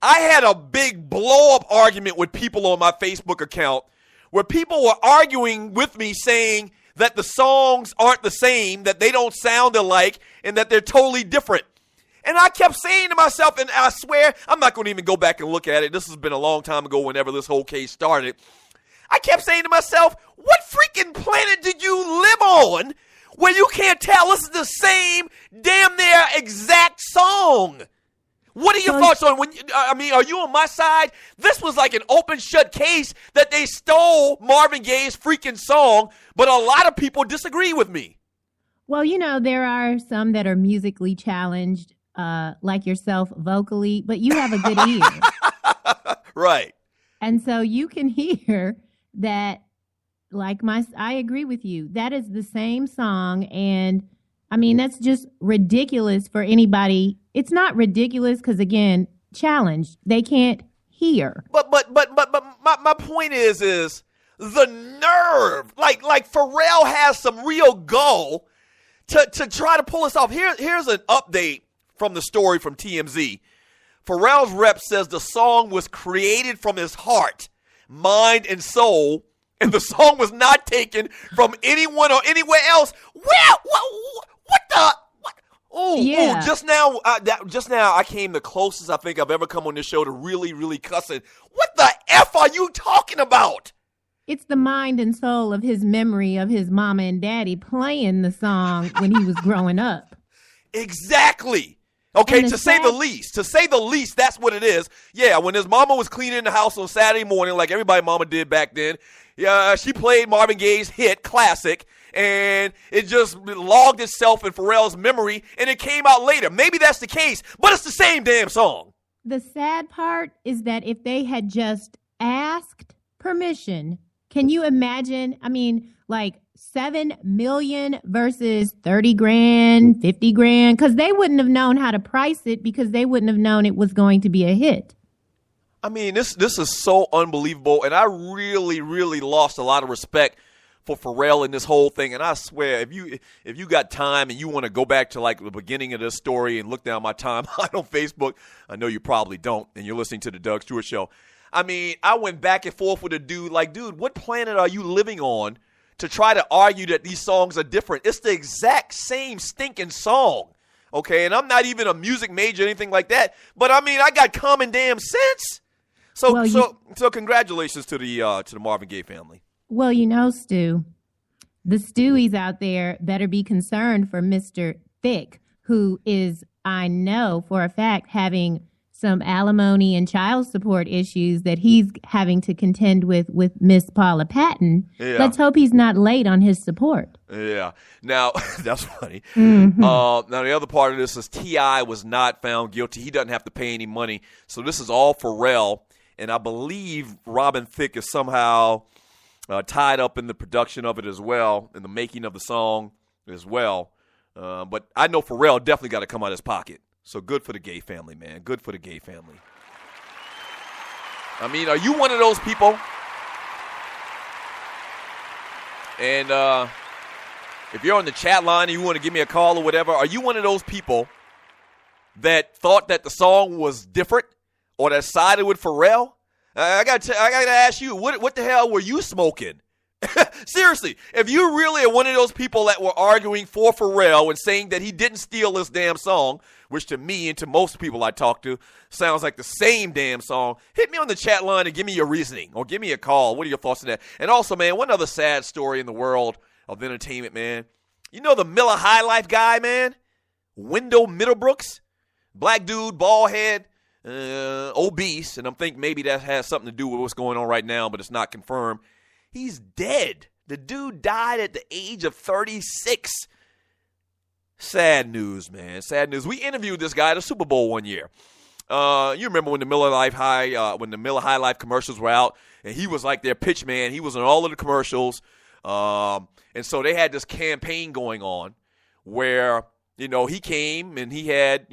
Speaker 2: had a big blow-up argument with people on my Facebook account where people were arguing with me saying that the songs aren't the same, that they don't sound alike, and that they're totally different. And I kept saying to myself, and I swear, I'm not going to even go back and look at it. This has been a long time ago whenever this whole case started. I kept saying to myself, what freaking planet did you live on where you can't tell this is the same damn near exact song? What are your thoughts on are you on my side? This was like an open shut case that they stole Marvin Gaye's freaking song, but a lot of people disagree with me.
Speaker 9: Well, there are some that are musically challenged, like yourself vocally, but you have a good ear.
Speaker 2: Right.
Speaker 9: And so you can hear that, I agree with you. That is the same song. And I mean, that's just ridiculous for anybody. It's not ridiculous because, again, challenged. They can't hear.
Speaker 2: But my point is the nerve. Like Pharrell has some real gall to try to pull us off. Here's an update from the story from TMZ. Pharrell's rep says the song was created from his heart, mind, and soul, and the song was not taken from anyone or anywhere else. What the? Oh, just now I came the closest I think I've ever come on this show to really, really cussing. What the F are you talking about?
Speaker 9: It's the mind and soul of his memory of his mama and daddy playing the song when he was growing up.
Speaker 2: Exactly. Okay, to say the least, that's what it is. Yeah, when his mama was cleaning the house on Saturday morning, like everybody mama did back then, she played Marvin Gaye's hit, classic, and it just logged itself in Pharrell's memory, and it came out later. Maybe that's the case, but it's the same damn song.
Speaker 9: The sad part is that if they had just asked permission, can you imagine? I mean, like 7 million versus 30 grand, 50 grand, because they wouldn't have known how to price it because they wouldn't have known it was going to be a hit.
Speaker 2: I mean, this is so unbelievable, and I really, really lost a lot of respect for Pharrell in this whole thing. And I swear, if you got time and you want to go back to like the beginning of this story and look down my timeline on Facebook, I know you probably don't, and you're listening to the Doug Stewart Show. I mean, I went back and forth with a dude like, dude, what planet are you living on to try to argue that these songs are different? It's the exact same stinking song, okay? And I'm not even a music major or anything like that, but I mean, I got common damn sense. So congratulations to the Marvin Gaye family.
Speaker 9: Well, Stu, the Stewies out there better be concerned for Mr. Thicke, who is, I know for a fact, having some alimony and child support issues that he's having to contend with Miss Paula Patton. Yeah. Let's hope he's not late on his support.
Speaker 2: Yeah. Now, that's funny.
Speaker 9: Mm-hmm.
Speaker 2: Now, the other part of this is T.I. was not found guilty. He doesn't have to pay any money. So this is all Pharrell. And I believe Robin Thicke is somehow tied up in the production of it as well, in the making of the song as well. But I know Pharrell definitely got to come out of his pocket. So good for the Gaye family, man. Good for the Gaye family. I mean, are you one of those people? And if you're on the chat line and you want to give me a call or whatever, are you one of those people that thought that the song was different or that sided with Pharrell? I got to ask you, what the hell were you smoking? Seriously, if you really are one of those people that were arguing for Pharrell and saying that he didn't steal this damn song, which to me and to most people I talk to sounds like the same damn song, hit me on the chat line and give me your reasoning or give me a call. What are your thoughts on that? And also, man, one other sad story in the world of entertainment, man. You know the Miller High Life guy, man? Wendell Middlebrooks? Black dude, bald head, obese, and I'm thinking maybe that has something to do with what's going on right now, but it's not confirmed. He's dead. The dude died at the age of 36. Sad news, man. Sad news. We interviewed this guy at the Super Bowl one year. You remember when the Miller High Life commercials were out, and he was like their pitch man. He was in all of the commercials. And so they had this campaign going on where he came and he had,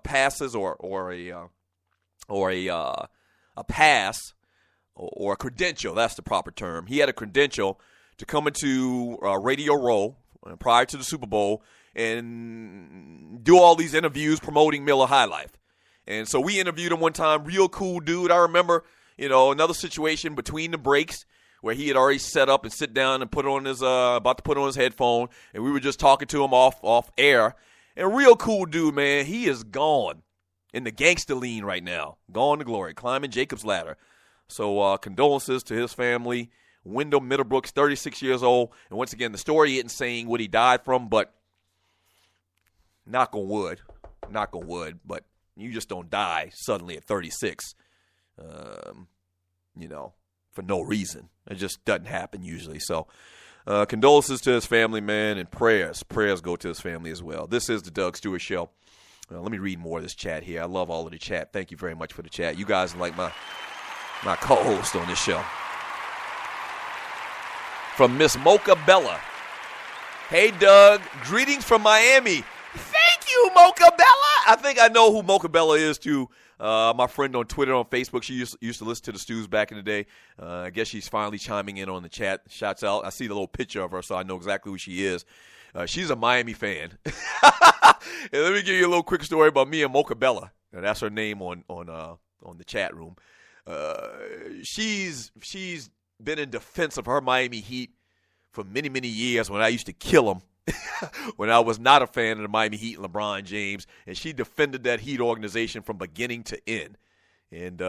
Speaker 2: passes or a pass or a credential. That's the proper term. He had a credential to come into Radio Row prior to the Super Bowl and do all these interviews promoting Miller High Life. And so we interviewed him one time. Real cool dude. I remember, another situation between the breaks where he had already set up and sit down and about to put on his headphone, and we were just talking to him off air. And real cool dude, man. He is gone in the gangster lean right now. Gone to glory, climbing Jacob's ladder. So condolences to his family. Wendell Middlebrooks, 36 years old. And once again, the story isn't saying what he died from, but knock on wood, but you just don't die suddenly at 36, for no reason. It just doesn't happen usually. So condolences to his family, man, and prayers go to his family as well. This is the Doug Stewart Show. Let me read more of this chat here. I love all of the chat. Thank you very much for the chat. You guys are like my co-host on this show. From Miss Mocha Bella. Hey, Doug. Greetings from Miami. Thank you, Mocha Bella. I think I know who Mocha Bella is, too. My friend on Twitter, on Facebook, she used to listen to the Stews back in the day. I guess she's finally chiming in on the chat. Shouts out. I see the little picture of her, so I know exactly who she is. She's a Miami fan. And let me give you a little quick story about me and Mocha Bella. That's her name on the chat room. She's been in defense of her Miami Heat for many, many years when I used to kill them. When I was not a fan of the Miami Heat and LeBron James, and she defended that Heat organization from beginning to end. And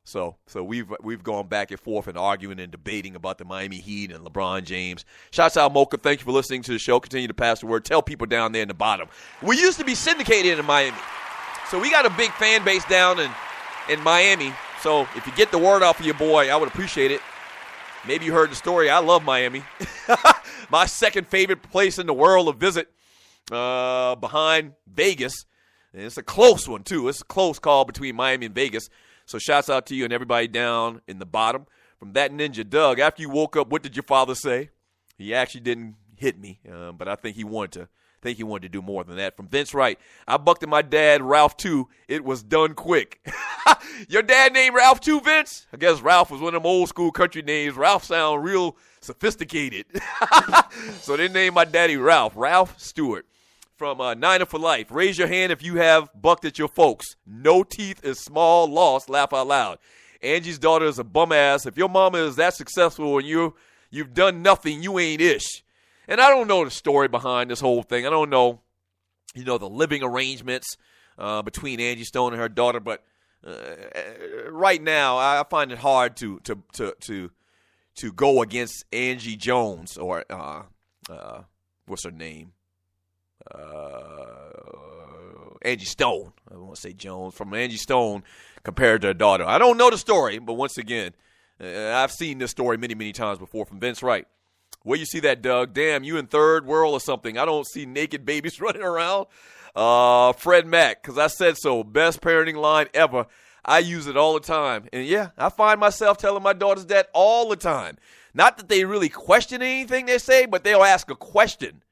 Speaker 2: so we've gone back and forth and arguing and debating about the Miami Heat and LeBron James. Shouts out, Mocha. Thank you for listening to the show. Continue to pass the word. Tell people down there in the bottom. We used to be syndicated in Miami, so we got a big fan base down in Miami. So if you get the word out for your boy, I would appreciate it. Maybe you heard the story. I love Miami. My second favorite place in the world to visit, behind Vegas. And it's a close one, too. It's a close call between Miami and Vegas. So shouts out to you and everybody down in the bottom. From that ninja, Doug, after you woke up, what did your father say? He actually didn't hit me, but I think he wanted to do more than that. From Vince Wright, I bucked at my dad, Ralph, too. It was done quick. Your dad named Ralph, too, Vince? I guess Ralph was one of them old school country names. Ralph sound real sophisticated. So they named my daddy Ralph Stewart. From Niner for Life, raise your hand if you have bucked at your folks. No teeth is small, loss, laugh out loud. Angie's daughter is a bum ass. If your mama is that successful and you've done nothing, you ain't ish. And I don't know the story behind this whole thing. I don't know, the living arrangements between Angie Stone and her daughter. But right now, I find it hard to go against Angie Jones or what's her name? Angie Stone. I don't want to say Jones. From Angie Stone compared to her daughter. I don't know the story, but once again, I've seen this story many, many times before. From Vince Wright. Where you see that, Doug? Damn, you in third world or something. I don't see naked babies running around. Fred Mack, because I said so. Best parenting line ever. I use it all the time. And, yeah, I find myself telling my daughters that all the time. Not that they really question anything they say, but they'll ask a question.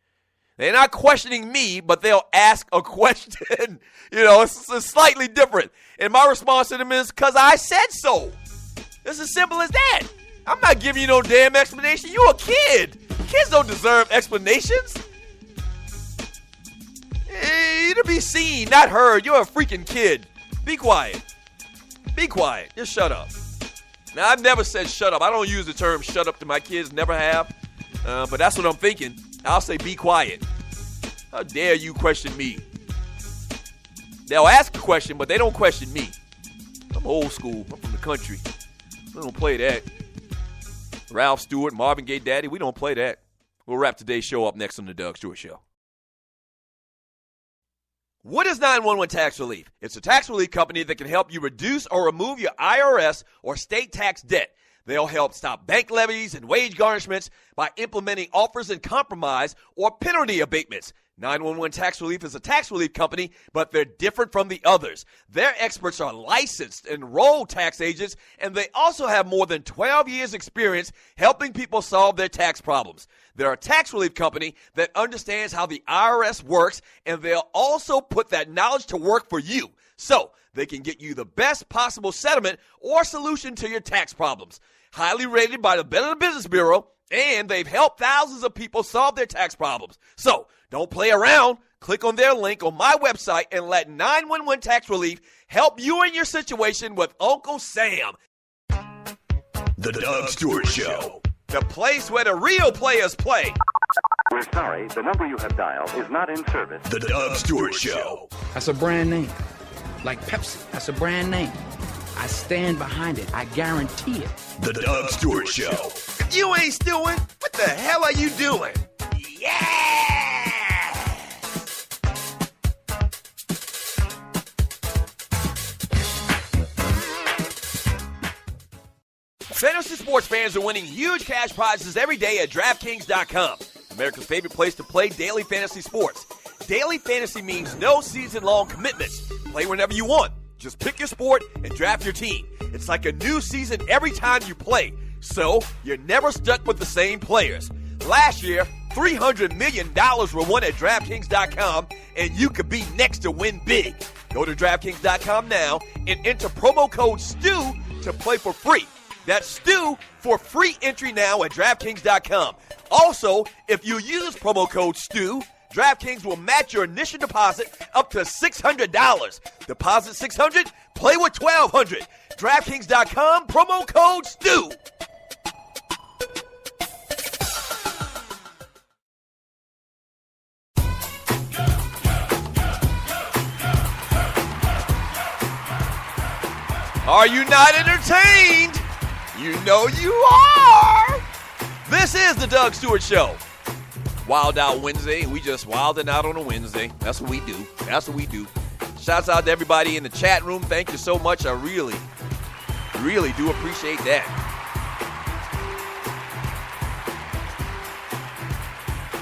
Speaker 2: They're not questioning me, but they'll ask a question. It's slightly different. And my response to them is, because I said so. It's as simple as that. I'm not giving you no damn explanation. You a kid. Kids don't deserve explanations. You to be seen, not heard. You're a freaking kid. Be quiet. Be quiet. Just shut up. Now, I've never said shut up. I don't use the term shut up to my kids. Never have. But that's what I'm thinking. I'll say be quiet. How dare you question me? They'll ask a question, but they don't question me. I'm old school. I'm from the country. We don't play that. Ralph Stewart, Marvin Gaye Daddy, we don't play that. We'll wrap today's show up next on the Doug Stewart Show. What is 911 Tax Relief? It's a tax relief company that can help you reduce or remove your IRS or state tax debt. They'll help stop bank levies and wage garnishments by implementing offers and compromise or penalty abatements. 911 Tax Relief is a tax relief company, but they're different from the others. Their experts are licensed, enrolled tax agents, and they also have more than 12 years' experience helping people solve their tax problems. They're a tax relief company that understands how the IRS works, and they'll also put that knowledge to work for you, so they can get you the best possible settlement or solution to your tax problems. Highly rated by the Better Business Bureau, and they've helped thousands of people solve their tax problems. So, don't play around. Click on their link on my website and let 911 Tax Relief help you in your situation with Uncle Sam.
Speaker 8: The Doug Stewart Show.
Speaker 2: The place where the real players play.
Speaker 5: We're sorry, the number you have dialed is not in service.
Speaker 8: The Doug Stewart Show.
Speaker 6: That's a brand name. Like Pepsi, that's a brand name. I stand behind it. I guarantee it.
Speaker 8: The Doug Stewart Show.
Speaker 2: If you ain't stewing, what the hell are you doing? Yeah! Fantasy sports fans are winning huge cash prizes every day at DraftKings.com. America's favorite place to play daily fantasy sports. Daily fantasy means no season-long commitments. Play whenever you want. Just pick your sport and draft your team. It's like a new season every time you play, so you're never stuck with the same players. Last year, $300 million were won at DraftKings.com, and you could be next to win big. Go to DraftKings.com now and enter promo code STU to play for free. That's STU for free entry now at DraftKings.com. Also, if you use promo code STU, DraftKings will match your initial deposit up to $600. Deposit $600, play with $1,200. DraftKings.com, promo code STU. Are you not entertained? You know you are. This is the Doug Stewart Show. Wild Out Wednesday. We just wilding out on a Wednesday. That's what we do. That's what we do. Shouts out to everybody in the chat room. Thank you so much. I really do appreciate that.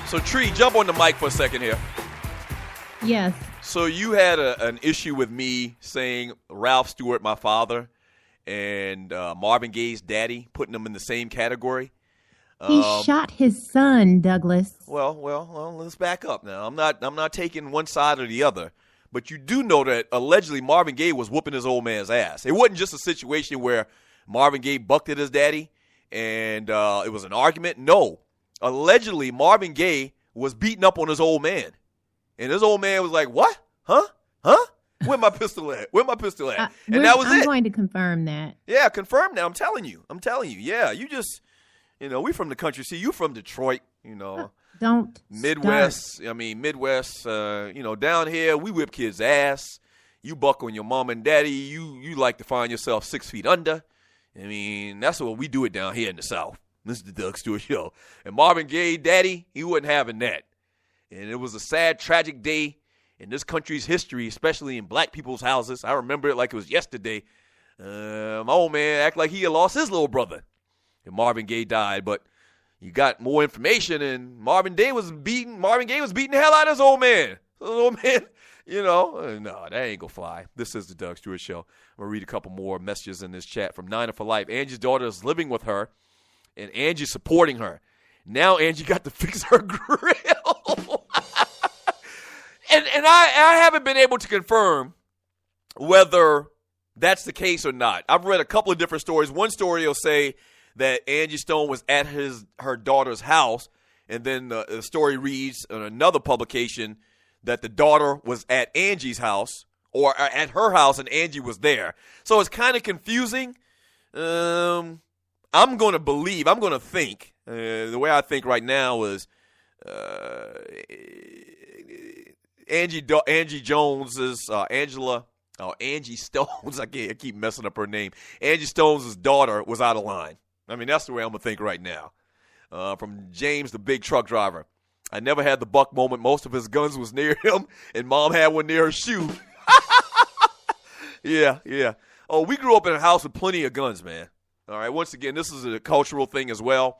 Speaker 2: So, Tree, jump on the mic for a second here.
Speaker 9: Yes.
Speaker 2: So you had an issue with me saying Ralph Stewart, my father, and Marvin Gaye's daddy, putting them in the same category.
Speaker 9: He shot his son, Douglas.
Speaker 2: Well, let's back up now. I'm not taking one side or the other, but you do know that allegedly Marvin Gaye was whooping his old man's ass. It wasn't just a situation where Marvin Gaye bucked at his daddy and it was an argument. No, allegedly Marvin Gaye was beating up on his old man, and his old man was like, "What? Huh? Where my pistol at? Where my pistol at?" And that was it.
Speaker 9: I'm going to confirm that.
Speaker 2: Yeah, confirm now. I'm telling you. Yeah, you just. We from the country. See, you from Detroit,
Speaker 9: Don't
Speaker 2: Midwest.
Speaker 9: Start.
Speaker 2: Midwest, down here, we whip kids' ass. You buck on your mom and daddy. You like to find yourself 6 feet under. That's what we do it down here in the South. This is the Doug Stewart Show. And Marvin Gaye, daddy, he wasn't having that. And it was a sad, tragic day in this country's history, especially in black people's houses. I remember it like it was yesterday. My old man acted like he had lost his little brother. And Marvin Gaye died, but you got more information, and Marvin Gaye was beating the hell out of his old man. His old man, no, that ain't gonna fly. This is the Doug Stewart Show. I'm gonna read a couple more messages in this chat from Nina for Life. Angie's daughter is living with her, and Angie's supporting her. Now Angie got to fix her grill. and I haven't been able to confirm whether that's the case or not. I've read a couple of different stories. One story will say that Angie Stone was at her daughter's house, and then the story reads on another publication that the daughter was at Angie's house, or at her house, and Angie was there. So it's kind of confusing. I'm going to think, the way I think right now is Angie Jones's, Angie Stone's, I keep messing up her name. Angie Stone's daughter was out of line. That's the way I'm going to think right now. From James, the big truck driver. I never had the buck moment. Most of his guns was near him, and Mom had one near her shoe. Yeah. Oh, we grew up in a house with plenty of guns, man. All right, once again, this is a cultural thing as well.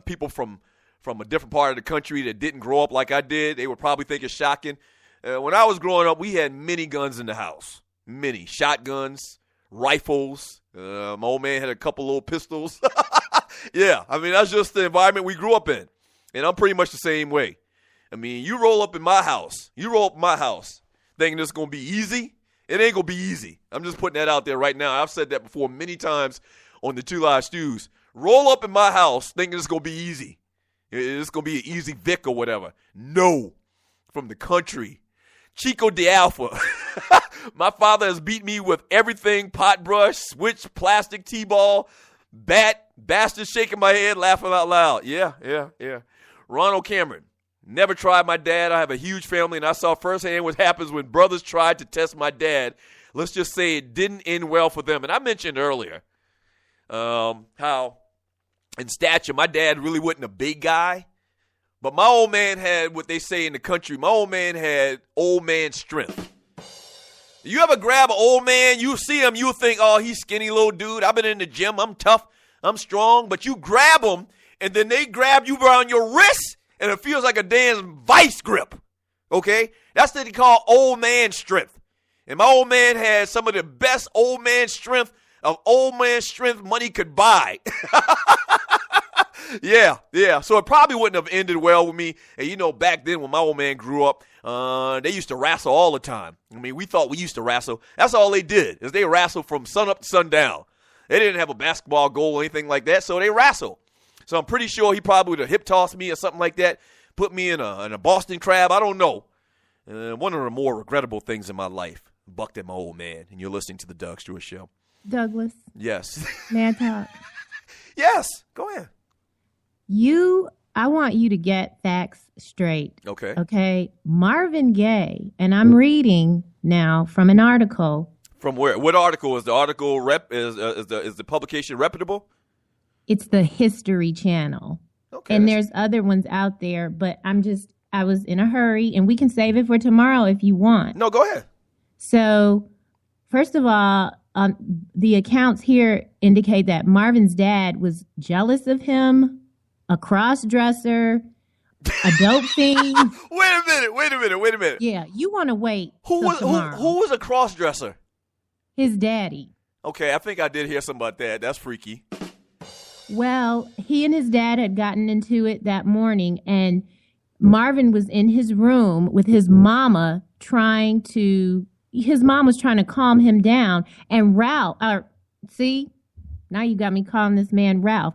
Speaker 2: People from from a different part of the country that didn't grow up like I did, they would probably think it's shocking. When I was growing up, we had many guns in the house. Many. Shotguns, rifles. My old man had a couple little pistols. Yeah, I mean, that's just the environment we grew up in. And I'm pretty much the same way. I mean, you roll up in my house thinking it's going to be easy. It ain't going to be easy. I'm just putting that out there right now. I've said that before many times on the Two Live Stews. Roll up in my house thinking it's going to be easy. It's going to be an easy Vic or whatever. No. From the country. Chico de Alpha. My father has beat me with everything: pot brush, switch, plastic T-ball, bat, bastard shaking my head, laughing out loud. Yeah. Ronald Cameron. Never tried my dad. I have a huge family, and I saw firsthand what happens when brothers tried to test my dad. Let's just say it didn't end well for them. And I mentioned earlier how in stature my dad really wasn't a big guy. But my old man had what they say in the country. My old man had old man strength. You ever grab an old man, you see him, you think, oh, he's skinny little dude. I've been in the gym. I'm tough. I'm strong. But you grab him, and then they grab you around your wrist, and it feels like a damn vice grip. Okay? That's what they call old man strength. And my old man had some of the best old man strength money could buy. Yeah. So it probably wouldn't have ended well with me. And back then when my old man grew up, they used to wrestle all the time. I mean, we thought we used to wrestle. That's all they did, is they wrestled from sun up to sundown. They didn't have a basketball goal or anything like that, so they wrestled. So I'm pretty sure he probably would have hip tossed me or something like that, put me in a Boston crab. I don't know. One of the more regrettable things in my life, bucked at my old man. And you're listening to the Doug Stewart Show.
Speaker 9: Douglas.
Speaker 2: Yes.
Speaker 9: May I talk?
Speaker 2: Yes. Go ahead.
Speaker 9: I want you to get facts straight.
Speaker 2: Okay.
Speaker 9: Okay. Marvin Gaye, and I'm reading now from an article.
Speaker 2: From where? What article? Is the article is the publication reputable?
Speaker 9: It's the History Channel.
Speaker 2: Okay.
Speaker 9: And there's other ones out there, but I was in a hurry, and we can save it for tomorrow if you want.
Speaker 2: No, go ahead.
Speaker 9: So, first of all, the accounts here indicate that Marvin's dad was jealous of him, a cross-dresser, a dope fiend.
Speaker 2: Wait a minute.
Speaker 9: Yeah, you want to wait
Speaker 2: Who was a cross-dresser?
Speaker 9: His daddy.
Speaker 2: Okay, I think I did hear something about that. That's freaky.
Speaker 9: Well, he and his dad had gotten into it that morning, and Marvin was in his room with his mama his mom was trying to calm him down, and Ralph, see, now you got me calling this man Ralph.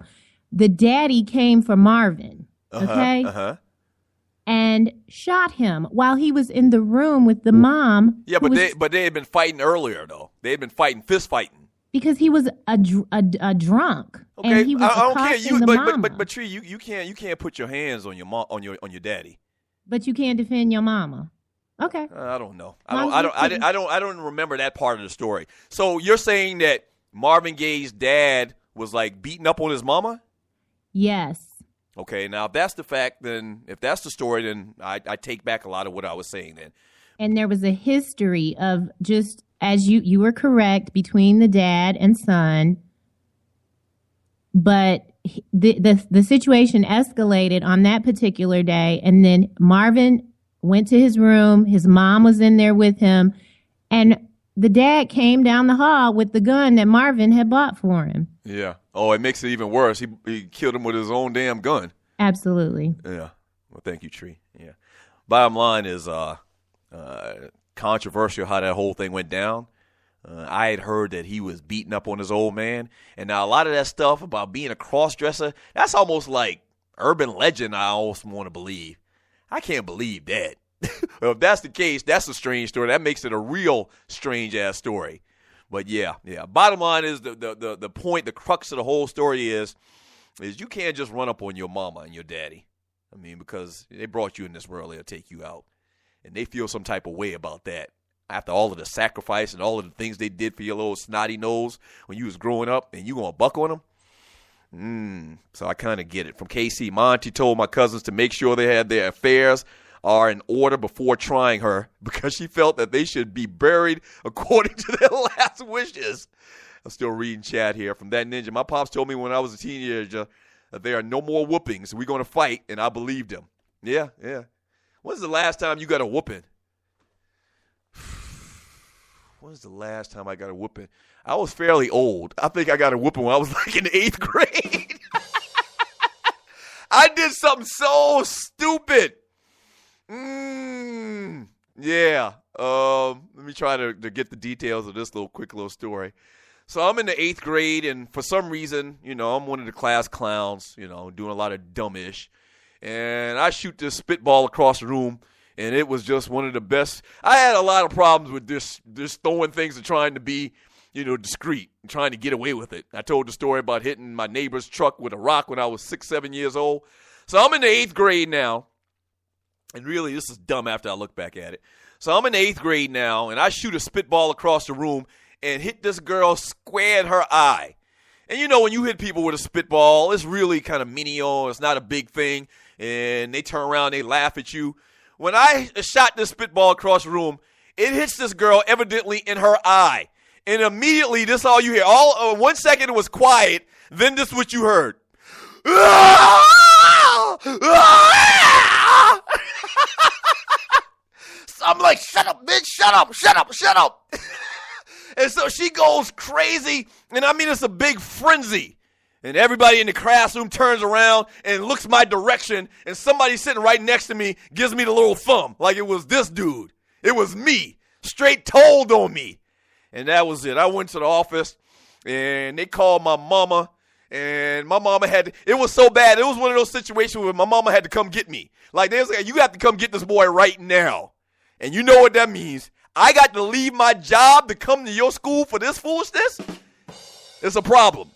Speaker 9: The daddy came for Marvin, okay? And shot him while he was in the room with the mom.
Speaker 2: Yeah, but they had been fighting earlier, though. They had been fist fighting.
Speaker 9: Because he was a drunk.
Speaker 2: Okay,
Speaker 9: and he was
Speaker 2: I don't care.
Speaker 9: But
Speaker 2: but Tree, you can't put your hands on your mom on your daddy.
Speaker 9: But you can't defend your mama. Okay.
Speaker 2: I don't know. I don't remember that part of the story. So you're saying that Marvin Gaye's dad was like beating up on his mama?
Speaker 9: Yes.
Speaker 2: Okay, now if that's the fact, then if that's the story, then I take back a lot of what I was saying then.
Speaker 9: And there was a history of, just as you were correct, between the dad and son, but the situation escalated on that particular day, and then Marvin went to his room, his mom was in there with him, and the dad came down the hall with the gun that Marvin had bought for him.
Speaker 2: Yeah. Oh, it makes it even worse. He killed him with his own damn gun.
Speaker 9: Absolutely.
Speaker 2: Yeah. Well, thank you, Tree. Yeah. Bottom line is controversial how that whole thing went down. I had heard that he was beating up on his old man. And now a lot of that stuff about being a cross-dresser, that's almost like urban legend I almost want to believe. I can't believe that. Well, if that's the case, that's a strange story. That makes it a real strange-ass story. But, yeah. Bottom line is the point, the crux of the whole story is you can't just run up on your mama and your daddy. I mean, because they brought you in this world, they'll take you out. And they feel some type of way about that. After all of the sacrifice and all of the things they did for your little snotty nose when you was growing up, and you going to buck on them? So I kind of get it. From KC, my auntie told my cousins to make sure they had their affairs are in order before trying her because she felt that they should be buried according to their last wishes. I'm still reading chat here from that ninja. My pops told me when I was a teenager that there are no more whoopings. We're going to fight, and I believed him. Yeah. When's the last time you got a whooping? When's the last time I got a whooping? I was fairly old. I think I got a whooping when I was like in the 8th grade. I did something so stupid. Yeah. Let me try to get the details of this quick little story. So I'm in the 8th grade, and for some reason, I'm one of the class clowns, doing a lot of dumbish. And I shoot this spitball across the room, and it was just one of the best. I had a lot of problems with this throwing things and trying to be, discreet and trying to get away with it. I told the story about hitting my neighbor's truck with a rock when I was 6, 7 years old. So I'm in the 8th grade now, and really this is dumb after I look back at it. So I'm in the 8th grade now, and I shoot a spitball across the room and hit this girl square in her eye. And when you hit people with a spitball, it's really kind of menial. It's not a big thing. And they turn around, they laugh at you. When I shot this spitball across the room, it hits this girl evidently in her eye. And immediately, this is all you hear. 1 second it was quiet. Then this is what you heard. So I'm like, shut up, bitch, shut up. And so she goes crazy, and I mean, it's a big frenzy. And everybody in the classroom turns around and looks my direction, and somebody sitting right next to me gives me the little thumb, like it was this dude. It was me, straight told on me. And that was it. I went to the office, and they called my mama, and my mama it was so bad. It was one of those situations where my mama had to come get me. Like, they was like, you have to come get this boy right now. And you know what that means. I got to leave my job to come to your school for this foolishness? It's a problem.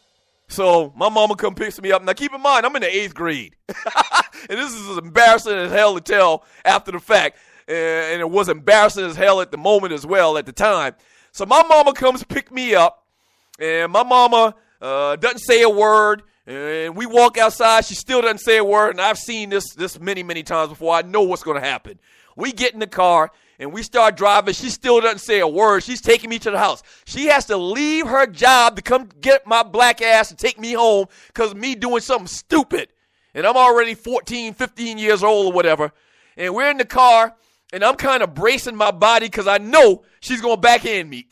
Speaker 2: So my mama come picks me up. Now keep in mind, I'm in the 8th grade. And this is as embarrassing as hell to tell after the fact. And it was embarrassing as hell at the moment as well at the time. So my mama comes pick me up. And my mama doesn't say a word. And we walk outside. She still doesn't say a word. And I've seen this many, many times before. I know what's going to happen. We get in the car. And we start driving. She still doesn't say a word. She's taking me to the house. She has to leave her job to come get my black ass and take me home because of me doing something stupid. And I'm already 14, 15 years old or whatever. And we're in the car, and I'm kind of bracing my body because I know she's going to backhand me.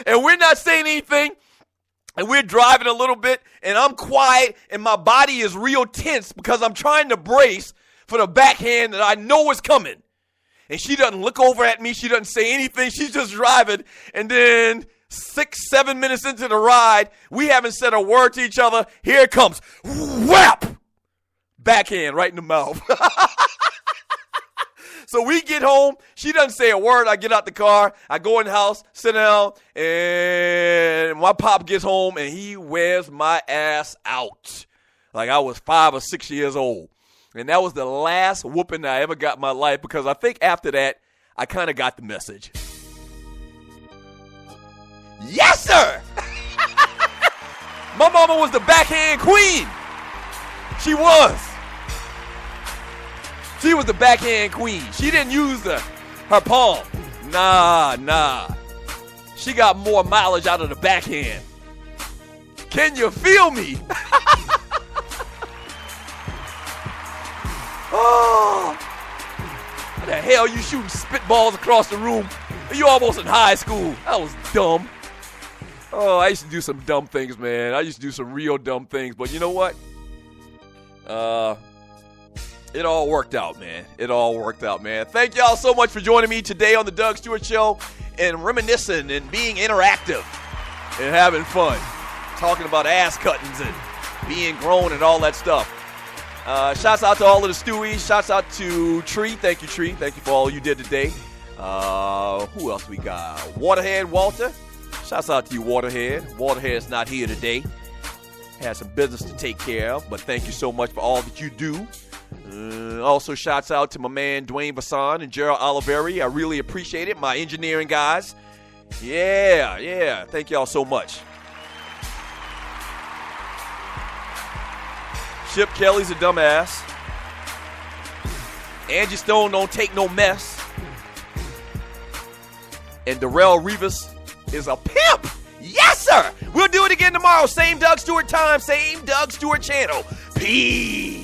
Speaker 2: And we're not saying anything. And we're driving a little bit, and I'm quiet, and my body is real tense because I'm trying to brace for the backhand that I know is coming. And she doesn't look over at me. She doesn't say anything. She's just driving. And then 6, 7 minutes into the ride, we haven't said a word to each other. Here it comes. Whap! Backhand right in the mouth. So we get home. She doesn't say a word. I get out the car. I go in the house, sit down, and my pop gets home, and he wears my ass out. Like I was 5 or 6 years old. And that was the last whooping I ever got in my life because I think after that, I kind of got the message. Yes, sir! My mama was the backhand queen. She was. She was the backhand queen. She didn't use her palm. Nah. She got more mileage out of the backhand. Can you feel me? Oh, what the hell you shooting spitballs across the room? You almost in high school. That was dumb. Oh, I used to do some dumb things, man. I used to do some real dumb things. But you know what? It all worked out, man. It all worked out, man. Thank y'all so much for joining me today on the Doug Stewart Show and reminiscing and being interactive and having fun. Talking about ass cuttings and being grown and all that stuff. Shouts out to all of the Stewies. Shouts out to Tree. Thank you, Tree. Thank you for all you did today. Who else we got? Waterhead Walter. Shouts out to you, Waterhead. Waterhead's not here today. Had some business to take care of, but thank you so much for all that you do. Also, shouts out to my man Dwayne Vasson and Gerald Oliveri. I really appreciate it. My engineering guys. Yeah. Thank y'all so much. Chip Kelly's a dumbass. Angie Stone don't take no mess. And Darrell Rivas is a pimp. Yes, sir. We'll do it again tomorrow. tomorrow. Same Doug Stewart time, same Doug Stewart channel. Peace.